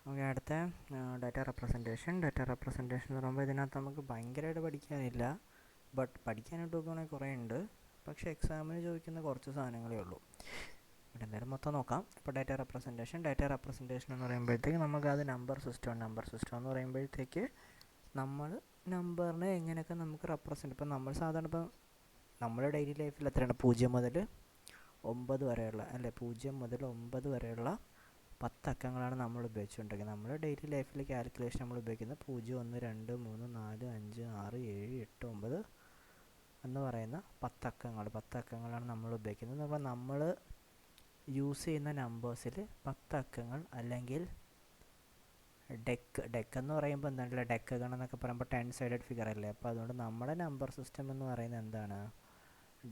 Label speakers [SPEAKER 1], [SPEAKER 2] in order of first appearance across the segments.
[SPEAKER 1] Okay, അടുത്ത data representation എന്ന് പറയുമ്പോൾ ഇതിനകത്ത് നമുക്ക് ഭയങ്കരമായിട്ട് പഠിക്കാനില്ല. ബട്ട് പഠിക്കാനായിട്ട് നോക്കുകയാണെങ്കിൽ കുറേ ഉണ്ട്. പക്ഷേ എക്സാമിന് ചോദിക്കുന്ന കുറച്ച് സാധനങ്ങളേ ഉള്ളൂ. ഇവിടെ എന്തായാലും മൊത്തം നോക്കാം. ഇപ്പോൾ ഡാറ്റ റെപ്രസെൻറ്റേഷൻ എന്ന് പറയുമ്പോഴത്തേക്ക് നമുക്കത് നമ്പർ സിസ്റ്റം എന്ന് പറയുമ്പോഴത്തേക്ക് നമ്മൾ നമ്പറിനെ എങ്ങനെയൊക്കെ നമുക്ക് റെപ്രസെൻറ്റ്, ഇപ്പോൾ നമ്മൾ സാധാരണ ഇപ്പോൾ നമ്മുടെ ഡെയിലി ലൈഫിൽ എത്രയാണ് 0 മുതൽ 9 വരെയുള്ള 0 മുതൽ 9 വരെയുള്ള 10 അക്കങ്ങളാണ് നമ്മൾ ഉപയോഗിച്ചുകൊണ്ടിരിക്കുന്നത്. നമ്മുടെ ഡെയിലി ലൈഫിൽ കാൽക്കുലേഷൻ നമ്മൾ ഉപയോഗിക്കുന്നത് 0, 1, 2, 3, 4, 5, 6, 7, 8, 9 എന്ന് പറയുന്ന 10 അക്കങ്ങളാണ് നമ്മൾ ഉപയോഗിക്കുന്നത്. അപ്പോൾ നമ്മൾ യൂസ് ചെയ്യുന്ന നമ്പേഴ്സിൽ 10 അക്കങ്ങൾ അല്ലെങ്കിൽ ഡെക്ക് എന്ന് പറയുമ്പോൾ എന്താണല്ലോ, ഡെക്കഗൺ എന്നൊക്കെ പറയുമ്പോൾ 10 സൈഡഡ് ഫിഗർ അല്ലേ. അപ്പോൾ അതുകൊണ്ട് നമ്മുടെ നമ്പർ സിസ്റ്റം എന്ന് പറയുന്നത് എന്താണ്,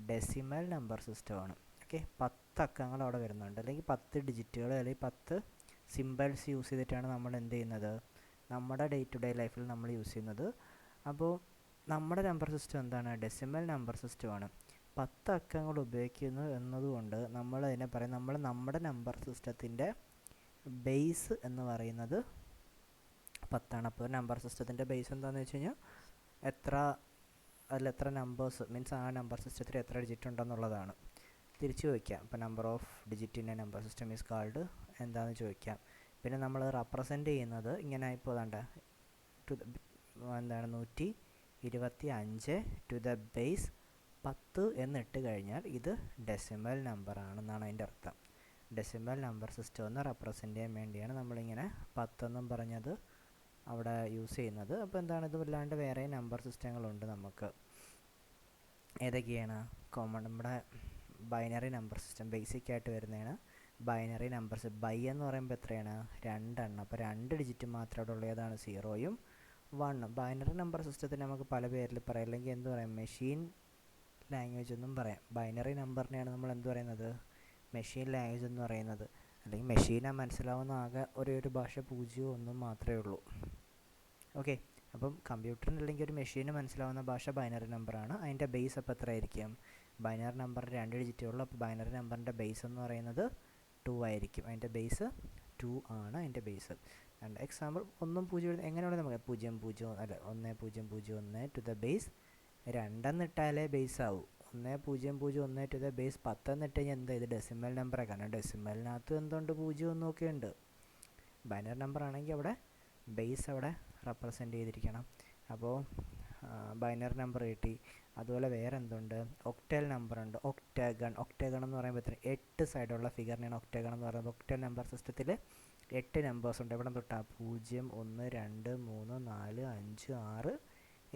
[SPEAKER 1] ഡെസിമൽ നമ്പർ സിസ്റ്റമാണ്. ഓക്കെ, 10 അക്കങ്ങൾ അവിടെ വരുന്നുണ്ട്, അല്ലെങ്കിൽ 10 ഡിജിറ്റുകൾ അല്ലെങ്കിൽ 10 സിമ്പിൾസ് യൂസ് ചെയ്തിട്ടാണ് നമ്മൾ എന്ത് ചെയ്യുന്നത്, നമ്മുടെ ഡേ ടു ഡേ ലൈഫിൽ നമ്മൾ യൂസ് ചെയ്യുന്നത്. അപ്പോൾ നമ്മുടെ നമ്പർ സിസ്റ്റം എന്താണ്, ഡെസിമൽ നമ്പർ സിസ്റ്റമാണ്. 10 അക്കങ്ങൾ ഉപയോഗിക്കുന്നു എന്നതുകൊണ്ട് നമ്മൾ അതിനെ പറയും, നമ്മുടെ നമ്പർ സിസ്റ്റത്തിൻ്റെ ബേസ് എന്ന് പറയുന്നത് 10ആണ്. അപ്പോൾ നമ്പർ സിസ്റ്റത്തിൻ്റെ ബേസ് എന്താണെന്ന് വെച്ച് കഴിഞ്ഞാൽ അതിലെത്ര നമ്പേഴ്സ് മീൻസ് ആ നമ്പർ സിസ്റ്റത്തിൽ എത്ര ഡിജിറ്റ് ഉണ്ടെന്നുള്ളതാണ്. തിരിച്ചു ചോദിക്കാം, ഇപ്പോൾ number of digit in A number system is called എന്താണെന്ന് ചോദിക്കാം. പിന്നെ നമ്മൾ റെപ്രസെൻ്റ് ചെയ്യുന്നത് ഇങ്ങനെ, ഇപ്പോൾ വേണ്ട എന്താണ് 125 ടു ദ ബേസ് 10 എന്നിട്ട് കഴിഞ്ഞാൽ ഇത് ഡെസിമൽ നമ്പർ ആണെന്നാണ് അതിൻ്റെ അർത്ഥം. ഡെസിമൽ നമ്പർ സിസ്റ്റം ഒന്ന് റെപ്രസെൻ്റ് ചെയ്യാൻ വേണ്ടിയാണ് നമ്മളിങ്ങനെ 10 എന്നും പറഞ്ഞത് അവിടെ യൂസ് ചെയ്യുന്നത്. അപ്പോൾ എന്താണ്, ഇതുമല്ലാണ്ട് വേറെ നമ്പർ സിസ്റ്റങ്ങളുണ്ട് നമുക്ക്. ഏതൊക്കെയാണ് നമ്മുടെ ബൈനറി നമ്പർ സിസ്റ്റം, ബേസിക് ആയിട്ട് വരുന്നതാണ് ബൈനറി നമ്പർസ്. ബൈ എന്ന് പറയുമ്പോൾ എത്രയാണ്, 2 എണ്ണം. അപ്പോൾ 2 ഡിജിറ്റ് മാത്രമേ അവിടെ ഉള്ളൂ. ഏതാണ്, 0യും 1ഉം. ബൈനറി നമ്പർ സിസ്റ്റത്തിന് നമുക്ക് പല പേരിൽ പറയാം, അല്ലെങ്കിൽ എന്ത് പറയാം, മെഷീൻ ലാംഗ്വേജ് എന്നും പറയാം. ബൈനറി നമ്പറിനെയാണ് നമ്മൾ എന്ത് പറയുന്നത്, മെഷീൻ ലാംഗ്വേജ് എന്ന് പറയുന്നത്. അല്ലെങ്കിൽ മെഷീനെ മനസ്സിലാവുന്ന ആകെ ഒരു ഭാഷ 0 1 മാത്രമേ ഉള്ളൂ. ഓക്കെ, അപ്പം കമ്പ്യൂട്ടറിന് അല്ലെങ്കിൽ ഒരു മെഷീന് മനസ്സിലാവുന്ന ഭാഷ ബൈനറി നമ്പറാണ്. അതിൻ്റെ ബേസ് അപ്പോൾ എത്ര ആയിരിക്കും, ബൈനറി നമ്പറിന് 2 ഡിജിറ്റേ ഉള്ളൂ. അപ്പോൾ ബൈനറി നമ്പറിൻ്റെ ബേസ് എന്ന് പറയുന്നത് 2 ആയിരിക്കും. അതിൻ്റെ ബേസ് 2 ആണ് അതിൻ്റെ ബേസ്. എക്സാമ്പിൾ 1 0 എങ്ങനെയാണ് നമുക്ക് 0 0 അല്ല 1 0 0 1 ടു ദ ബേസ് 2 എന്നിട്ടാലേ ബേസ് ആവും. 1 0 0 1 ടു ദ ബേസ് 10 എന്നിട്ട് കഴിഞ്ഞാൽ എന്താ, ഇത് ഡെസിമൽ നമ്പറാണ്. കാരണം ഡെസിമലിനകത്ത് എന്തുകൊണ്ട് 0 1 ഒക്കെ ഉണ്ട്. ബൈനറി നമ്പർ ആണെങ്കിൽ അവിടെ ബേസ് അവിടെ റെപ്രസെൻ്റ് ചെയ്തിരിക്കണം. അപ്പോൾ ബൈനറി നമ്പർ കിട്ടി. അതുപോലെ വേറെ എന്തുണ്ട്, ഒക്ടൽ നമ്പർ ഉണ്ട്. ഒക്ടഗൺ എന്ന് പറയുമ്പോൾ 8 സൈഡുള്ള ഫിഗറിനെയാണ് ഒക്ടഗൺ എന്ന് പറയുന്നത്. ഒക്ടൽ നമ്പർ സിസ്റ്റത്തിൽ 8 നമ്പേഴ്സ് ഉണ്ട്. എവിടെ തൊട്ടാണ്, 0 1 2 3 4 5 6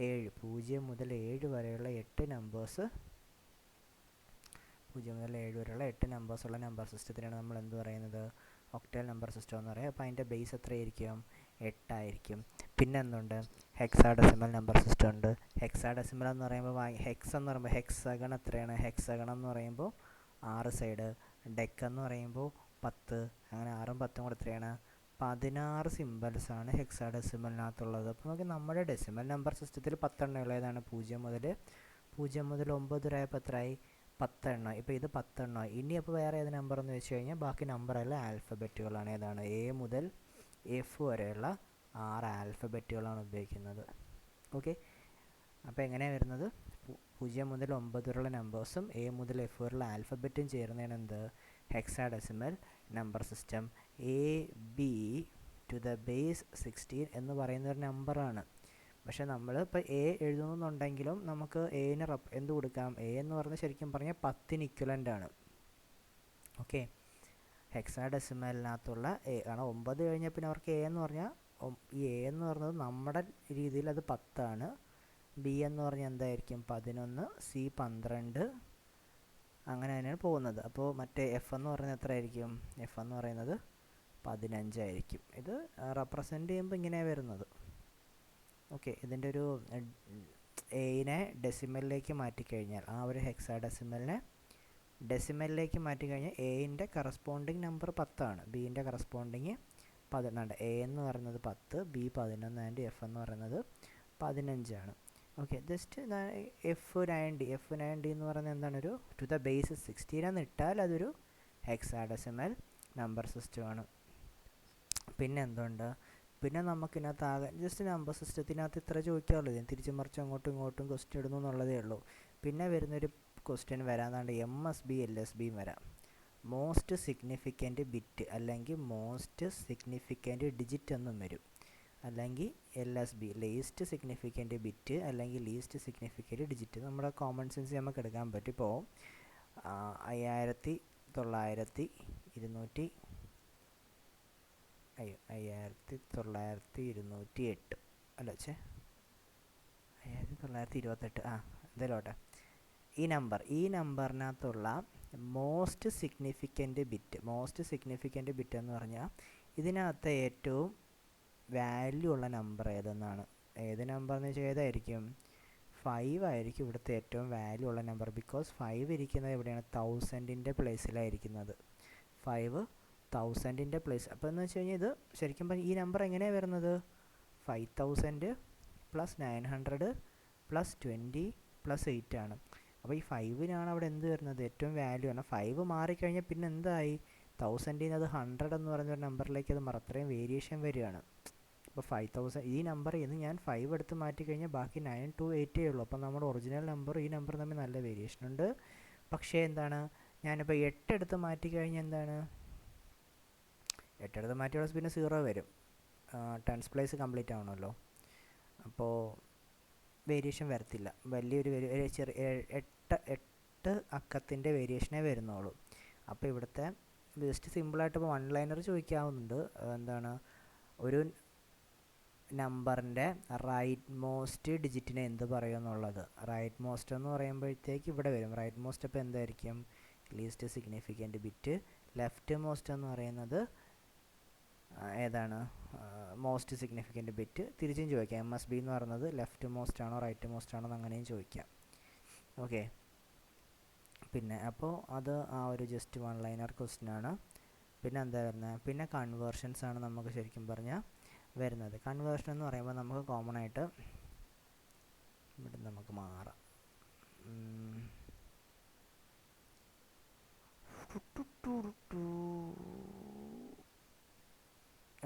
[SPEAKER 1] 7 0 മുതൽ 7 വരെയുള്ള 8 നമ്പേഴ്സ് 0 മുതൽ 7 വരെയുള്ള 8 നമ്പേഴ്സുള്ള നമ്പർ സിസ്റ്റത്തിനാണ് നമ്മൾ എന്ത് പറയുന്നത്, ഒക്ടൽ നമ്പർ സിസ്റ്റം എന്ന് പറയുക. അപ്പോൾ അതിൻ്റെ ബേസ് എത്രയായിരിക്കും, 8 ആയിരിക്കും. പിന്നെ എന്തുണ്ട്, ഹെക്സാഡെസിമൽ നമ്പർ സിസ്റ്റം ഉണ്ട്. ഹെക്സാഡെസിമൽ എന്ന് പറയുമ്പോൾ ഹെക്സഗൺ എത്രയാണ്, ഹെക്സഗൺ എന്ന് പറയുമ്പോൾ 6 സൈഡ്. ഡെക്ക് എന്ന് പറയുമ്പോൾ 10. അങ്ങനെ 6ഉം 10ഉം കൂടെ എത്രയാണ്, 16 സിമ്പിൾസാണ് ഹെക്സാഡെസിമലിനകത്തുള്ളത്. അപ്പോൾ നമുക്ക് നമ്മുടെ ഡെസിമൽ നമ്പർ സിസ്റ്റത്തിൽ 10 എണ്ണം ഉള്ളതാണ്. 0 മുതൽ 9 വരെ ആയപ്പോൾ എത്രയായി, 10 എണ്ണം. ഇപ്പോൾ ഇത് 10 എണ്ണമായി. ഇനി അപ്പോൾ വേറെ ഏത് നമ്പർ എന്ന് വെച്ച് കഴിഞ്ഞാൽ ബാക്കി നമ്പറെല്ലാം ആൽഫബറ്റുകളാണ്. ഏതാണ്, എ മുതൽ എഫ് വരെയുള്ള 6 ആൽഫബറ്റുകളാണ് ഉപയോഗിക്കുന്നത്. ഓക്കെ, അപ്പോൾ എങ്ങനെയാണ് വരുന്നത്, 0 മുതൽ 9 വരെയുള്ള നമ്പേഴ്സും എ മുതൽ എഫ് വരെയുള്ള ആൽഫബറ്റും ചേർന്നതാണ് എന്ത്, hexadecimal number system. A B to the base 16 എന്ന് പറയുന്ന ഒരു നമ്പറാണ്. പക്ഷേ നമ്മൾ ഇപ്പോൾ എ എഴുതുന്നുണ്ടെങ്കിലും നമുക്ക് എന് എന്ത് കൊടുക്കാം, എ എന്ന് പറഞ്ഞാൽ ശരിക്കും പറഞ്ഞാൽ 10ന് ഇക്വലൻ്റ് ആണ്. ഓക്കെ, ഹെക്സാഡെസിമലിനകത്തുള്ള എ ആണ്. 9 കഴിഞ്ഞാൽ പിന്നെ അവർക്ക് എ എന്ന് പറഞ്ഞാൽ ഈ എ എന്ന് പറഞ്ഞത് നമ്മുടെ രീതിയിൽ അത് 10 ആണ്. ബി എന്ന് പറഞ്ഞാൽ എന്തായിരിക്കും, 11, സി 12, അങ്ങനെ തന്നെയാണ് പോകുന്നത്. അപ്പോൾ മറ്റേ എഫ് എന്ന് പറയുന്നത് എത്ര ആയിരിക്കും, എഫ് എന്ന് പറയുന്നത് 15 ആയിരിക്കും. ഇത് റെപ്രസെൻ്റ് ചെയ്യുമ്പോൾ ഇങ്ങനെയാണ് വരുന്നത്. ഓക്കെ, ഇതിൻ്റെ ഒരു എനെ ഡെസിമലിലേക്ക് മാറ്റിക്കഴിഞ്ഞാൽ, ആ ഒരു ഹെക്സാഡെസിമലിനെ ഡെസിമലിലേക്ക് മാറ്റിക്കഴിഞ്ഞാൽ എയിൻ്റെ കറസ്പോണ്ടിങ് നമ്പർ 10 ആണ്. ബീൻ്റെ കറസ്പോണ്ടിങ് 11. എ എന്ന് പറയുന്നത് 10, ബി 11 ആൻഡ് എഫ് എന്ന് പറയുന്നത് 15 ആണ്. ഓക്കെ, ജസ്റ്റ് F9D എന്ന് പറയുന്നത് എന്താണ്, ഒരു ടു ദ ബേസ് 16 എന്ന് ഇട്ടാൽ അതൊരു ഹെക്സാഡെസിമൽ നമ്പർ സിസ്റ്റമാണ്. പിന്നെ എന്തുണ്ട്, പിന്നെ നമുക്കിതിനകത്ത് ആകെ ജസ്റ്റ് നമ്പർ സിസ്റ്റത്തിനകത്ത് ഇത്ര ചോദിക്കാറുള്ളൂ. ഇതിന് തിരിച്ചു മറിച്ച് അങ്ങോട്ടും ഇങ്ങോട്ടും ക്വസ്റ്റ്യൻ ഇടുന്നു എന്നുള്ളതേ ഉള്ളൂ. പിന്നെ വരുന്നൊരു ക്വസ്റ്റ്യൻ വരാതാണ്ട് MSB LSB വരാം. മോസ്റ്റ് സിഗ്നിഫിക്കൻറ്റ് ബിറ്റ് അല്ലെങ്കിൽ മോസ്റ്റ് സിഗ്നിഫിക്കൻറ്റ് ഡിജിറ്റ് എന്നും വരും. അല്ലെങ്കിൽ LSB ലീസ്റ്റ് സിഗ്നിഫിക്കൻറ്റ് ബിറ്റ് അല്ലെങ്കിൽ ലീസ്റ്റ് സിഗ്നിഫിക്കൻറ്റ് ഡിജിറ്റ്. നമ്മുടെ കോമൺ സെൻസ് നമുക്ക് എടുക്കാൻ പറ്റും. ഇപ്പോൾ 5228 അല്ല 5928 എന്തായാലോട്ടെ, ഈ നമ്പറിനകത്തുള്ള മോസ്റ്റ് സിഗ്നിഫിക്കൻറ്റ് ബിറ്റ് എന്ന് പറഞ്ഞാൽ ഇതിനകത്ത് ഏറ്റവും വാല്യൂ ഉള്ള നമ്പർ ഏതെന്നാണ്. ഏത് നമ്പർ എന്ന് വെച്ചാൽ ഏതായിരിക്കും? 5 ആയിരിക്കും ഇവിടുത്തെ ഏറ്റവും വാല്യൂ ഉള്ള നമ്പർ. ബിക്കോസ് 5 ഇരിക്കുന്നത് എവിടെയാണ്? 1000ൻ്റെ പ്ലേസിലായിരിക്കുന്നത്. 5 1000ൻ്റെ പ്ലേസ്. അപ്പോൾ എന്ന് വെച്ച് കഴിഞ്ഞാൽ ഇത് ശരിക്കും പറഞ്ഞാൽ ഈ നമ്പർ എങ്ങനെയാണ് വരുന്നത്? 5000 + 900 + 20 + 8 ആണ്. അപ്പോൾ ഈ 5-നാണ് അവിടെ എന്ത് വരുന്നത്? ഏറ്റവും വാല്യൂ ആണ്. 5 മാറിക്കഴിഞ്ഞാൽ പിന്നെ എന്തായി? 1000ൽ നിന്ന് അത് 100 എന്ന് പറയുന്നൊരു നമ്പറിലേക്ക് അത് അത്രയും വേരിയേഷൻ വരികയാണ്. അപ്പോൾ 5000 ഈ നമ്പറിൽ നിന്ന് ഞാൻ 5 എടുത്ത് മാറ്റിക്കഴിഞ്ഞാൽ ബാക്കി 9 to 8 ഉള്ളൂ. അപ്പോൾ നമ്മുടെ ഒറിജിനൽ നമ്പറും ഈ നമ്പറും തമ്മിൽ നല്ല വേരിയേഷൻ ഉണ്ട്. പക്ഷേ എന്താണ്, ഞാനിപ്പോൾ 8 എടുത്ത് മാറ്റിക്കഴിഞ്ഞാൽ എന്താണ്, 8 എടുത്ത് മാറ്റിയുള്ള പിന്നെ 0 വരും. 10th place complete ആവണമല്ലോ. അപ്പോൾ വേരിയേഷൻ വരത്തില്ല. വലിയൊരു ചെറിയ 8 അക്കത്തിൻ്റെ വേരിയേഷനേ വരുന്നുള്ളൂ. അപ്പോൾ ഇവിടുത്തെ ജസ്റ്റ് സിമ്പിളായിട്ട് ഇപ്പോൾ 1 ലൈനർ ചോദിക്കാവുന്നുണ്ട്. എന്താണ്, ഒരു നമ്പറിൻ്റെ റൈറ്റ് മോസ്റ്റ് ഡിജിറ്റിനെ എന്ത് പറയുമെന്നുള്ളത്. റൈറ്റ് മോസ്റ്റ് എന്ന് പറയുമ്പോഴത്തേക്ക് ഇവിടെ വരും. റൈറ്റ് മോസ്റ്റ് അപ്പോൾ എന്തായിരിക്കും? Least significant bit. Left most എന്ന് പറയുന്നത് ഏതാണ്? Most significant bit. തിരിച്ചും ചോദിക്കാം. MSB എന്ന് പറയുന്നത് ലെഫ്റ്റ് മോസ്റ്റ് ആണോ റൈറ്റ് മോസ്റ്റ് ആണോ എന്ന് അങ്ങനെയും ചോദിക്കാം. ഓക്കെ, പിന്നെ അപ്പോൾ അത് ഒരു ജസ്റ്റ് 1 ലൈനർ ക്വസ്റ്റ്യൻ ആണ്. പിന്നെ എന്താ വരുന്നത്? പിന്നെ കൺവേർഷൻസ് ആണ് നമുക്ക് ശരിക്കും പറഞ്ഞാൽ വരുന്നത്. കൺവേർഷൻ എന്ന് പറയുമ്പോൾ നമുക്ക് കോമൺ ആയിട്ട് ഇവിടെ നമുക്ക് മാറാം.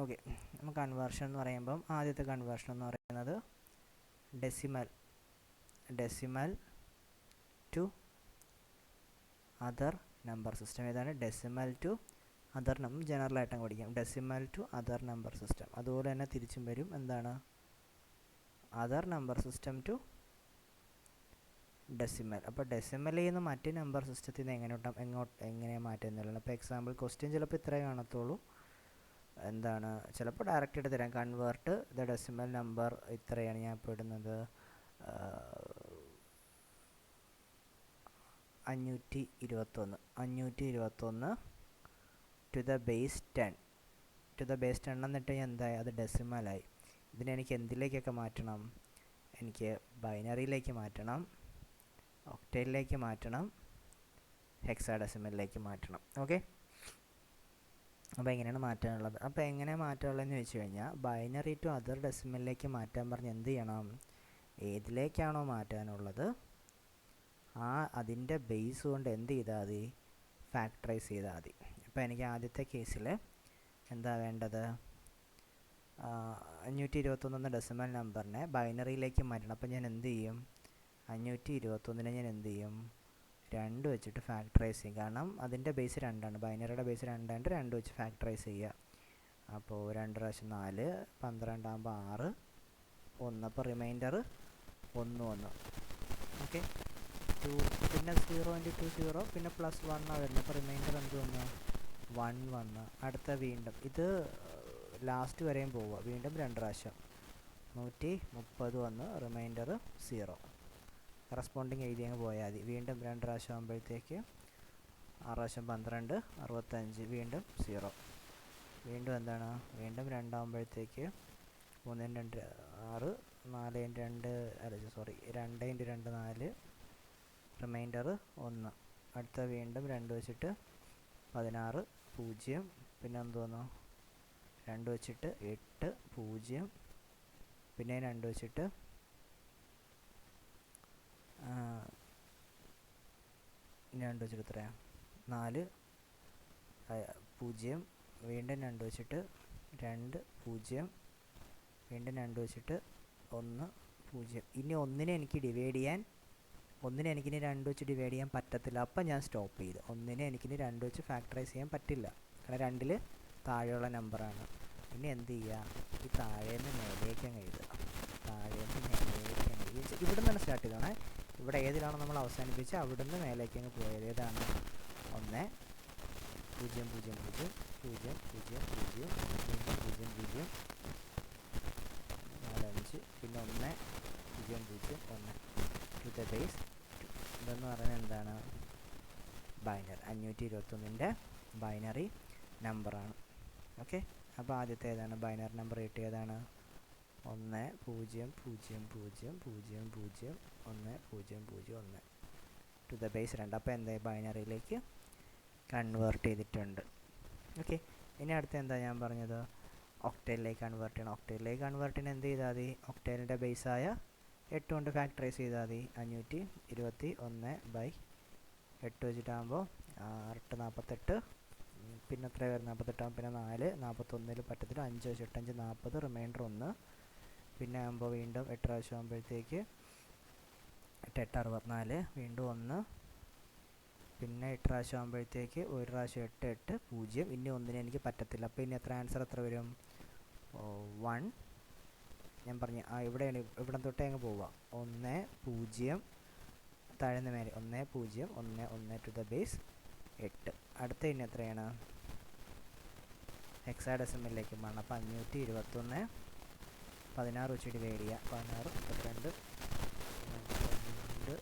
[SPEAKER 1] ഓക്കെ, നമുക്ക് കൺവേർഷൻ എന്ന് പറയുമ്പം ആദ്യത്തെ കൺവേർഷൻ എന്ന് പറയുന്നത് decimal to other number system. ഏതാണ്? Decimal to other number. ജനറലായിട്ടും പഠിക്കാം. Decimal to other number system. അതുപോലെ തന്നെ തിരിച്ചും വരും. എന്താണ്? Other number system to decimal. അപ്പോൾ ഡെസിമലിൽ നിന്ന് മറ്റ് നമ്പർ സിസ്റ്റത്തിൽ നിന്ന് എങ്ങനെ മാറ്റുന്നുള്ളത്. അപ്പോൾ എക്സാമ്പിൾ ക്വസ്റ്റ്യൻ ചിലപ്പോൾ ഇത്രേ കാണത്തുള്ളൂ. എന്താണ്, ചിലപ്പോൾ ഡയറക്റ്റ് ആയിട്ട് തരാം. കൺവേർട്ട് ദ ഡെസിമൽ നമ്പർ ഇത്രയാണ് ഞാൻ ഇപ്പോൾ ഇടുന്നത്. 521 ടു ദ ബേസ് 10 എന്നിട്ട് എന്തായി? അത് ഡെസിമലായി. ഇതിനെനിക്ക് എന്തിലേക്കൊക്കെ മാറ്റണം? എനിക്ക് ബൈനറിയിലേക്ക് മാറ്റണം, ഒക്ടലിലേക്ക് മാറ്റണം, ഹെക്സാഡെസിമലിലേക്ക് മാറ്റണം. ഓക്കെ, അപ്പോൾ എങ്ങനെയാണ് മാറ്റാനുള്ളത്? അപ്പോൾ എങ്ങനെ മാറ്റാനുള്ളതെന്ന് ചോദിച്ചു കഴിഞ്ഞാൽ ബൈനറി ടു അതർ ഡെസിമലിലേക്ക് മാറ്റാൻ പറഞ്ഞ് എന്ത് ചെയ്യണം? ഏതിലേക്കാണോ മാറ്റാനുള്ളത് അതിൻ്റെ ബേസ് കൊണ്ട് എന്ത് ചെയ്താൽ മതി? ഫാക്ടറൈസ് ചെയ്താൽ മതി. ഇപ്പോൾ എനിക്ക് ആദ്യത്തെ കേസിൽ എന്താ വേണ്ടത്? 521 ഡെസിമൽ നമ്പറിനെ ബൈനറിയിലേക്ക് മാറ്റണം. അപ്പോൾ ഞാൻ എന്ത് ചെയ്യും? 521 ഞാൻ എന്ത് ചെയ്യും? 2 വെച്ചിട്ട് ഫാക്ടറൈസ് ചെയ്യും. കാരണം അതിൻ്റെ ബേസ് 2 ആണ്. ബൈനറിയുടെ ബേസ് 2 ആയിട്ട് 2 വെച്ച് ഫാക്ടറൈസ് ചെയ്യുക. അപ്പോൾ 2 പ്രാവശ്യം 4, 12 ആകുമ്പോൾ 6, 1. അപ്പോൾ റിമൈൻഡർ 1. ഓക്കെ, 2. പിന്നെ 0 × 2 0, പിന്നെ +1 വരുന്നത്. അപ്പോൾ റിമൈൻഡർ എന്ത് വന്നു? 1 വന്ന്. അടുത്ത വീണ്ടും ഇത് ലാസ്റ്റ് വരെയും പോവുക. വീണ്ടും 2 പ്രാവശ്യം 130 വന്ന്. റിമൈൻഡർ 0. കറസ്പോണ്ടിങ് എഴുതി അങ്ങ് പോയാൽ മതി. വീണ്ടും 2 പ്രാവശ്യം ആകുമ്പോഴത്തേക്ക് 6 പ്രാവശ്യം 12, 65. വീണ്ടും 0. വീണ്ടും എന്താണ്? വീണ്ടും 2 ആകുമ്പോഴത്തേക്ക് 3 × 2 6, 4 × 2 2 × 2 4. റിമൈൻഡർ 1. അടുത്ത വീണ്ടും 2 വെച്ചിട്ട് 16 0. പിന്നെ എന്തോന്നു? 2 വെച്ചിട്ട് 8 0. പിന്നെ 2 വെച്ചിട്ട് 2 വെച്ചിട്ട് എത്രയാണ്? 4 0. വീണ്ടും 2 വെച്ചിട്ട് 2 0 വീണ്ടും 2 വെച്ചിട്ട് 1 0. ഇനി ഒന്നിനെ എനിക്ക് ഡിവൈഡ് ചെയ്യാൻ എനിക്കിനി 2 വെച്ച് ഡിവൈഡ് ചെയ്യാൻ പറ്റത്തില്ല. അപ്പം ഞാൻ സ്റ്റോപ്പ് ചെയ്തു. ഒന്നിനെ എനിക്കിനി 2 വെച്ച് ഫാക്ടറൈസ് ചെയ്യാൻ പറ്റില്ല, കാരണം 2 താഴെയുള്ള നമ്പറാണ്. ഇനി എന്ത് ചെയ്യുക, ഈ താഴേന്ന് മേലേക്ക് അങ്ങ് എഴുതുക. താഴേന്ന് മേലേക്ക് അങ്ങ് ഇവിടെ നിന്നാണ് സ്റ്റാർട്ട് ചെയ്തോണേ. ഇവിടെ ഏതിലാണോ നമ്മൾ അവസാനിപ്പിച്ച് അവിടെ നിന്ന് മേലേക്ക് അങ്ങ് പോയത്. ഏതാണ്? 1 0 0 0 0 0 0 വീണ്ടും 0 0 4 5 പിന്നെ 1 0 0 1 ടു ദ ബേസ്. ഇതെന്ന് പറയുന്നത് എന്താണ്? ബൈനറി. 521ൻ്റെ ബൈനറി നമ്പറാണ്. ഓക്കെ, അപ്പോൾ ആദ്യത്തെ ഏതാണ്? ബൈനറി നമ്പർ കിട്ടിയതാണ് 1 0 0 0 0 0 1 0 0 1 ടു ദ ബേസ് 2. അപ്പോൾ എന്താ? ബൈനറിയിലേക്ക് കൺവേർട്ട് ചെയ്തിട്ടുണ്ട്. ഓക്കെ, ഇനി അടുത്ത എന്താ ഞാൻ പറഞ്ഞത്? ഒക്ടൈലിലേക്ക് കൺവേർട്ട് ചെയ്യണം. ഒക്ടൈലിലേക്ക് കൺവേർട്ട് ചെയ്യണം എന്ത് ചെയ്താൽ മതി? ഒക്ടൈലിൻ്റെ ബേസായ 8 കൊണ്ട് ഫാക്ടറൈസ് ചെയ്താൽ മതി. 521/8 വെച്ചിട്ടാകുമ്പോൾ 8 48, പിന്നെ എത്ര വരും? 48 ആകുമ്പോൾ പിന്നെ 4 41 പറ്റത്തില്ല. 5 വെച്ചിട്ട് 5 40, റിമൈൻഡർ 1. പിന്നെ ആകുമ്പോൾ വീണ്ടും 8 പ്രാവശ്യം ആകുമ്പോഴത്തേക്ക് 8 8 64, വീണ്ടും 1, പിന്നെ 8 പ്രാവശ്യം ആകുമ്പോഴത്തേക്ക് 1 പ്രാവശ്യം 8 8 0. ഇനി ഒന്നിനെ എനിക്ക് പറ്റത്തില്ല. അപ്പോൾ ഇനി ആൻസർ എത്ര വരും? 1. ഞാൻ പറഞ്ഞു ഇവിടെ തൊട്ടേ അങ്ങ് പോവുക. 1 0 താഴെന്ന് മേലെ 1 0 1 1 ടു ദ ബേസ് 8. അടുത്ത ഇനി എത്രയാണ്? ഹെക്സാഡെസിമലിലേക്ക് മാറണം. അപ്പോൾ 521 16 വെച്ച് ഡിവൈഡ് ചെയ്യുക. 16 32 2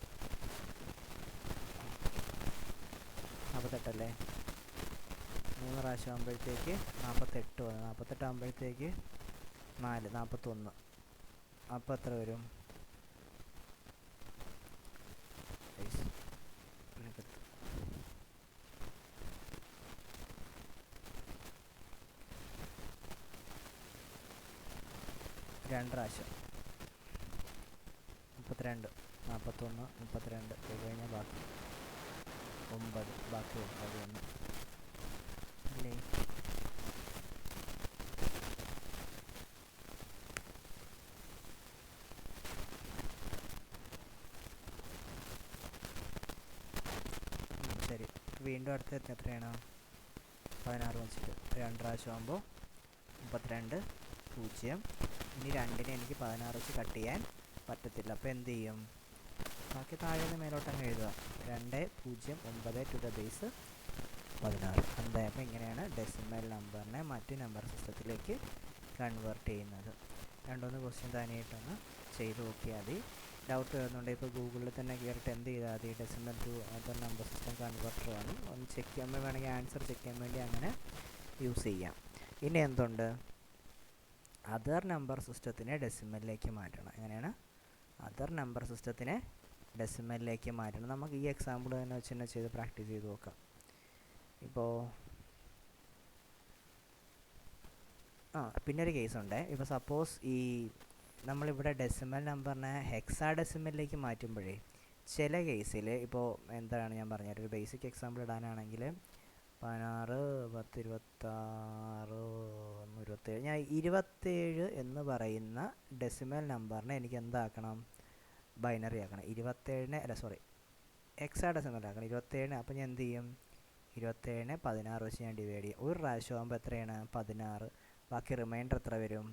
[SPEAKER 1] 48 അല്ലേ? 3 പ്രാവശ്യം ആകുമ്പോഴത്തേക്ക് 48 വന്നു. 48 ആകുമ്പോഴത്തേക്ക് 4 41. അപ്പോൾ എത്ര വരും? രണ്ട് പ്രാവശ്യം 32 41 32 കഴിഞ്ഞാൽ ബാക്കി 9, ബാക്കി 9 1 അല്ലേ? ശരി, വീണ്ടും അടുത്ത എത്രയാണ്? 16 വെച്ചിട്ട് 2 പ്രാവശ്യം ആകുമ്പോൾ 32 0. ഇനി 2നെ എനിക്ക് 16 വെച്ച് കട്ട് ചെയ്യാൻ പറ്റത്തില്ല. അപ്പോൾ എന്ത് ചെയ്യും? ബാക്കി താഴെ നിന്ന് മേലോട്ടങ്ങ് എഴുതുക. 2 0 9 ടു ദ ബേസ് 16. എന്താ? അപ്പോൾ ഇങ്ങനെയാണ് ഡെസിമൽ നമ്പറിനെ മറ്റ് നമ്പർ സിസ്റ്റത്തിലേക്ക് കൺവേർട്ട് ചെയ്യുന്നത്. രണ്ടൊന്ന് ക്വസ്റ്റ്യൻ തന്നെയായിട്ടൊന്ന് ചെയ്ത് നോക്കിയാൽ മതി. ഡൗട്ട് വരുന്നുണ്ട് ഇപ്പോൾ ഗൂഗിളിൽ തന്നെ കയറിയിട്ട് എന്ത് ചെയ്താൽ മതി? Decimal to other number system converter ആണ്. ഒന്ന് ചെക്ക് ചെയ്യുമ്പോൾ വേണമെങ്കിൽ ആൻസർ ചെക്ക് ചെയ്യാൻ വേണ്ടി അങ്ങനെ യൂസ് ചെയ്യാം. ഇനി എന്തുണ്ട്? അതർ നമ്പർ സിസ്റ്റത്തിനെ ഡെസിമലിലേക്ക് മാറ്റണം. എങ്ങനെയാണ്? അതർ നമ്പർ സിസ്റ്റത്തിനെ ഡെസിമലിലേക്ക് മാറ്റണം. നമുക്ക് ഈ എക്സാമ്പിൾ തന്നെ വെച്ച് തന്നെ ചെയ്ത് പ്രാക്ടീസ് ചെയ്ത് നോക്കാം. ഇപ്പോൾ പിന്നെ ഒരു കേസുണ്ട്. ഇപ്പോൾ സപ്പോസ് ഈ നമ്മളിവിടെ ഡെസിമൽ നമ്പറിനെ ഹെക്സാഡെസിമലിലേക്ക് മാറ്റുമ്പോഴേ ചില കേസിൽ ഇപ്പോൾ എന്താണ് ഞാൻ പറഞ്ഞത്, ഒരു ബേസിക് എക്സാമ്പിൾ ഇടാനാണെങ്കിൽ 16 10 26 27 ഞാൻ 27 എന്ന് പറയുന്ന ഡെസിമൽ നമ്പറിനെ എനിക്ക് എന്താക്കണം? ബൈനറി ആക്കണം. 27നെ ഹെക്സാഡെസിമൽ ആക്കണം 27. അപ്പോൾ ഞാൻ എന്ത് ചെയ്യും? 27നെ 16 വെച്ച് ഞാൻ ഡിവൈഡ് ചെയ്യും. ഒരു പ്രാവശ്യം ആകുമ്പോൾ എത്രയാണ്? 16. ബാക്കി റിമൈൻഡർ എത്ര വരും?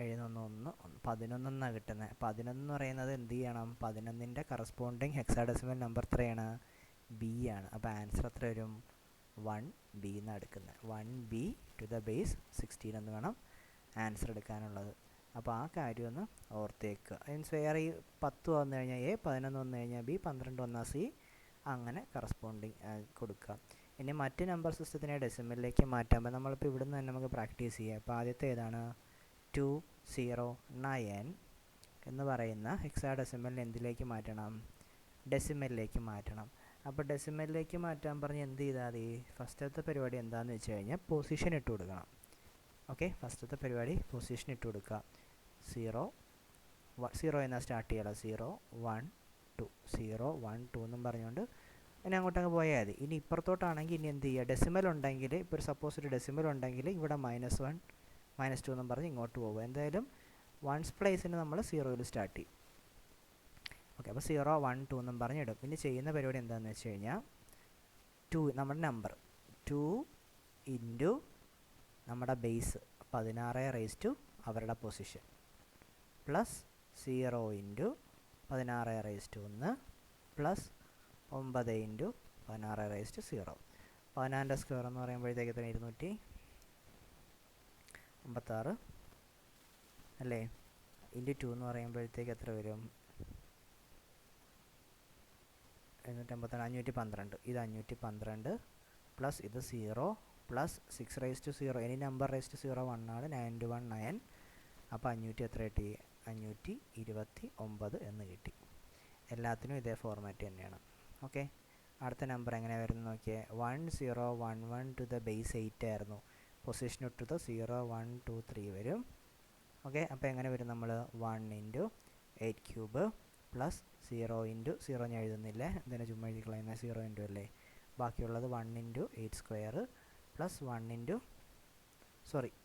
[SPEAKER 1] 11 11 കിട്ടുന്നത്. 11 എന്ന് പറയുന്നത് എന്ത് ചെയ്യണം? 11ൻ്റെ കറസ്പോണ്ടിങ് ഹെക്സാഡെസിമൽ നമ്പർ എത്രയാണ്? ബി ആണ്. അപ്പോൾ ആൻസർ എത്ര വരും? 1B എന്നാണ് എടുക്കുന്നത്. 1B ടു ദ ബേസ് 16 എന്ന് വേണം ആൻസർ എടുക്കാനുള്ളത്. അപ്പോൾ ആ കാര്യം ഒന്ന് ഓർത്തേക്കുക. മീൻസ് വേറെ ഈ 10 വന്നു കഴിഞ്ഞാൽ എ, 11 വന്നു കഴിഞ്ഞാൽ ബി, 12 വന്നാൽ സി, അങ്ങനെ കറസ്പോണ്ടിങ് കൊടുക്കുക. ഇനി മറ്റ് നമ്പർ സിസ്റ്റത്തിനെ ഡെസിമലിലേക്ക് മാറ്റുമ്പോൾ നമ്മളിപ്പോൾ ഇവിടെ നിന്ന് തന്നെ നമുക്ക് പ്രാക്ടീസ് ചെയ്യാം. അപ്പോൾ ആദ്യത്തെ ഏതാണ്? 209 എന്ന് പറയുന്ന ഹെക്സാഡെസിമലിനെ എന്തിലേക്ക് മാറ്റണം? ഡെസിമലിലേക്ക് മാറ്റണം. അപ്പോൾ ഡെസിമലിലേക്ക് മാറ്റാൻ പറഞ്ഞ് എന്ത് ചെയ്താൽ മതി? ഫസ്റ്റത്തെ പരിപാടി എന്താണെന്ന് വെച്ച് കഴിഞ്ഞാൽ പൊസിഷൻ ഇട്ട് കൊടുക്കണം. ഓക്കെ, ഫസ്റ്റത്തെ പരിപാടി പൊസിഷൻ ഇട്ട് കൊടുക്കുക. 0 എന്നാൽ സ്റ്റാർട്ട് ചെയ്യണം. 0 1 2 0 1 2 എന്നും പറഞ്ഞുകൊണ്ട് ഇനി അങ്ങോട്ടങ്ങ് പോയാൽ മതി. ഇനി ഇപ്പുറത്തോട്ടാണെങ്കിൽ ഇനി എന്ത് ചെയ്യുക, ഡെസിമൽ ഉണ്ടെങ്കിൽ, ഇപ്പോൾ ഒരു സപ്പോസ് ഒരു ഡെസിമൽ ഉണ്ടെങ്കിൽ ഇവിടെ -1 -2 എന്നും പറഞ്ഞ് ഇങ്ങോട്ട് പോകും. എന്തായാലും വൺസ് പ്ലേസിന് നമ്മൾ 0യിൽ സ്റ്റാർട്ട് ചെയ്യും. ഓക്കെ, അപ്പോൾ 0 1 2 എന്നും പറഞ്ഞ് ഇടും. പിന്നെ ചെയ്യുന്ന പരിപാടി എന്താണെന്ന് വെച്ച് കഴിഞ്ഞാൽ 2 നമ്മുടെ നമ്പർ 2 ഇൻറ്റു നമ്മുടെ ബേസ് 16 അവരുടെ position plus 0 into 16 plus 9 into 16 16 square എന്ന് പറയുമ്പോഴത്തേക്ക് എത്ര 256 അല്ലേ, ഇൻറ്റു 2 എന്ന് പറയുമ്പോഴത്തേക്ക് എത്ര വരും 512. ഇത് 512 പ്ലസ് ഇത് 0 പ്ലസ് 6 ഇനി നമ്പർ 0 1 ആണ്. 9 × 1 9. അപ്പോൾ 500 എത്ര കിട്ടി 529 എന്ന് കിട്ടി. എല്ലാത്തിനും ഇതേ ഫോർമാറ്റ് തന്നെയാണ്. ഓക്കെ, അടുത്ത നമ്പർ എങ്ങനെ വരുന്നത് നോക്കിയേ. 1011 ടു ദ ബേസ് 8 ആയിരുന്നു. പൊസിഷൻ ഇട്ടത് 0 1 2 3 വരും. ഓക്കെ, അപ്പോൾ എങ്ങനെ വരും, നമ്മൾ 1 × 8³ പ്ലസ് 0 × 0 ഞാൻ എഴുതുന്നില്ല, ഇതിനെ ചുമ്മാ എഴുതി കളയുന്ന 0 × അല്ലേ. ബാക്കിയുള്ളത് 1 × 8 സ്ക്വയർ പ്ലസ് 1 ×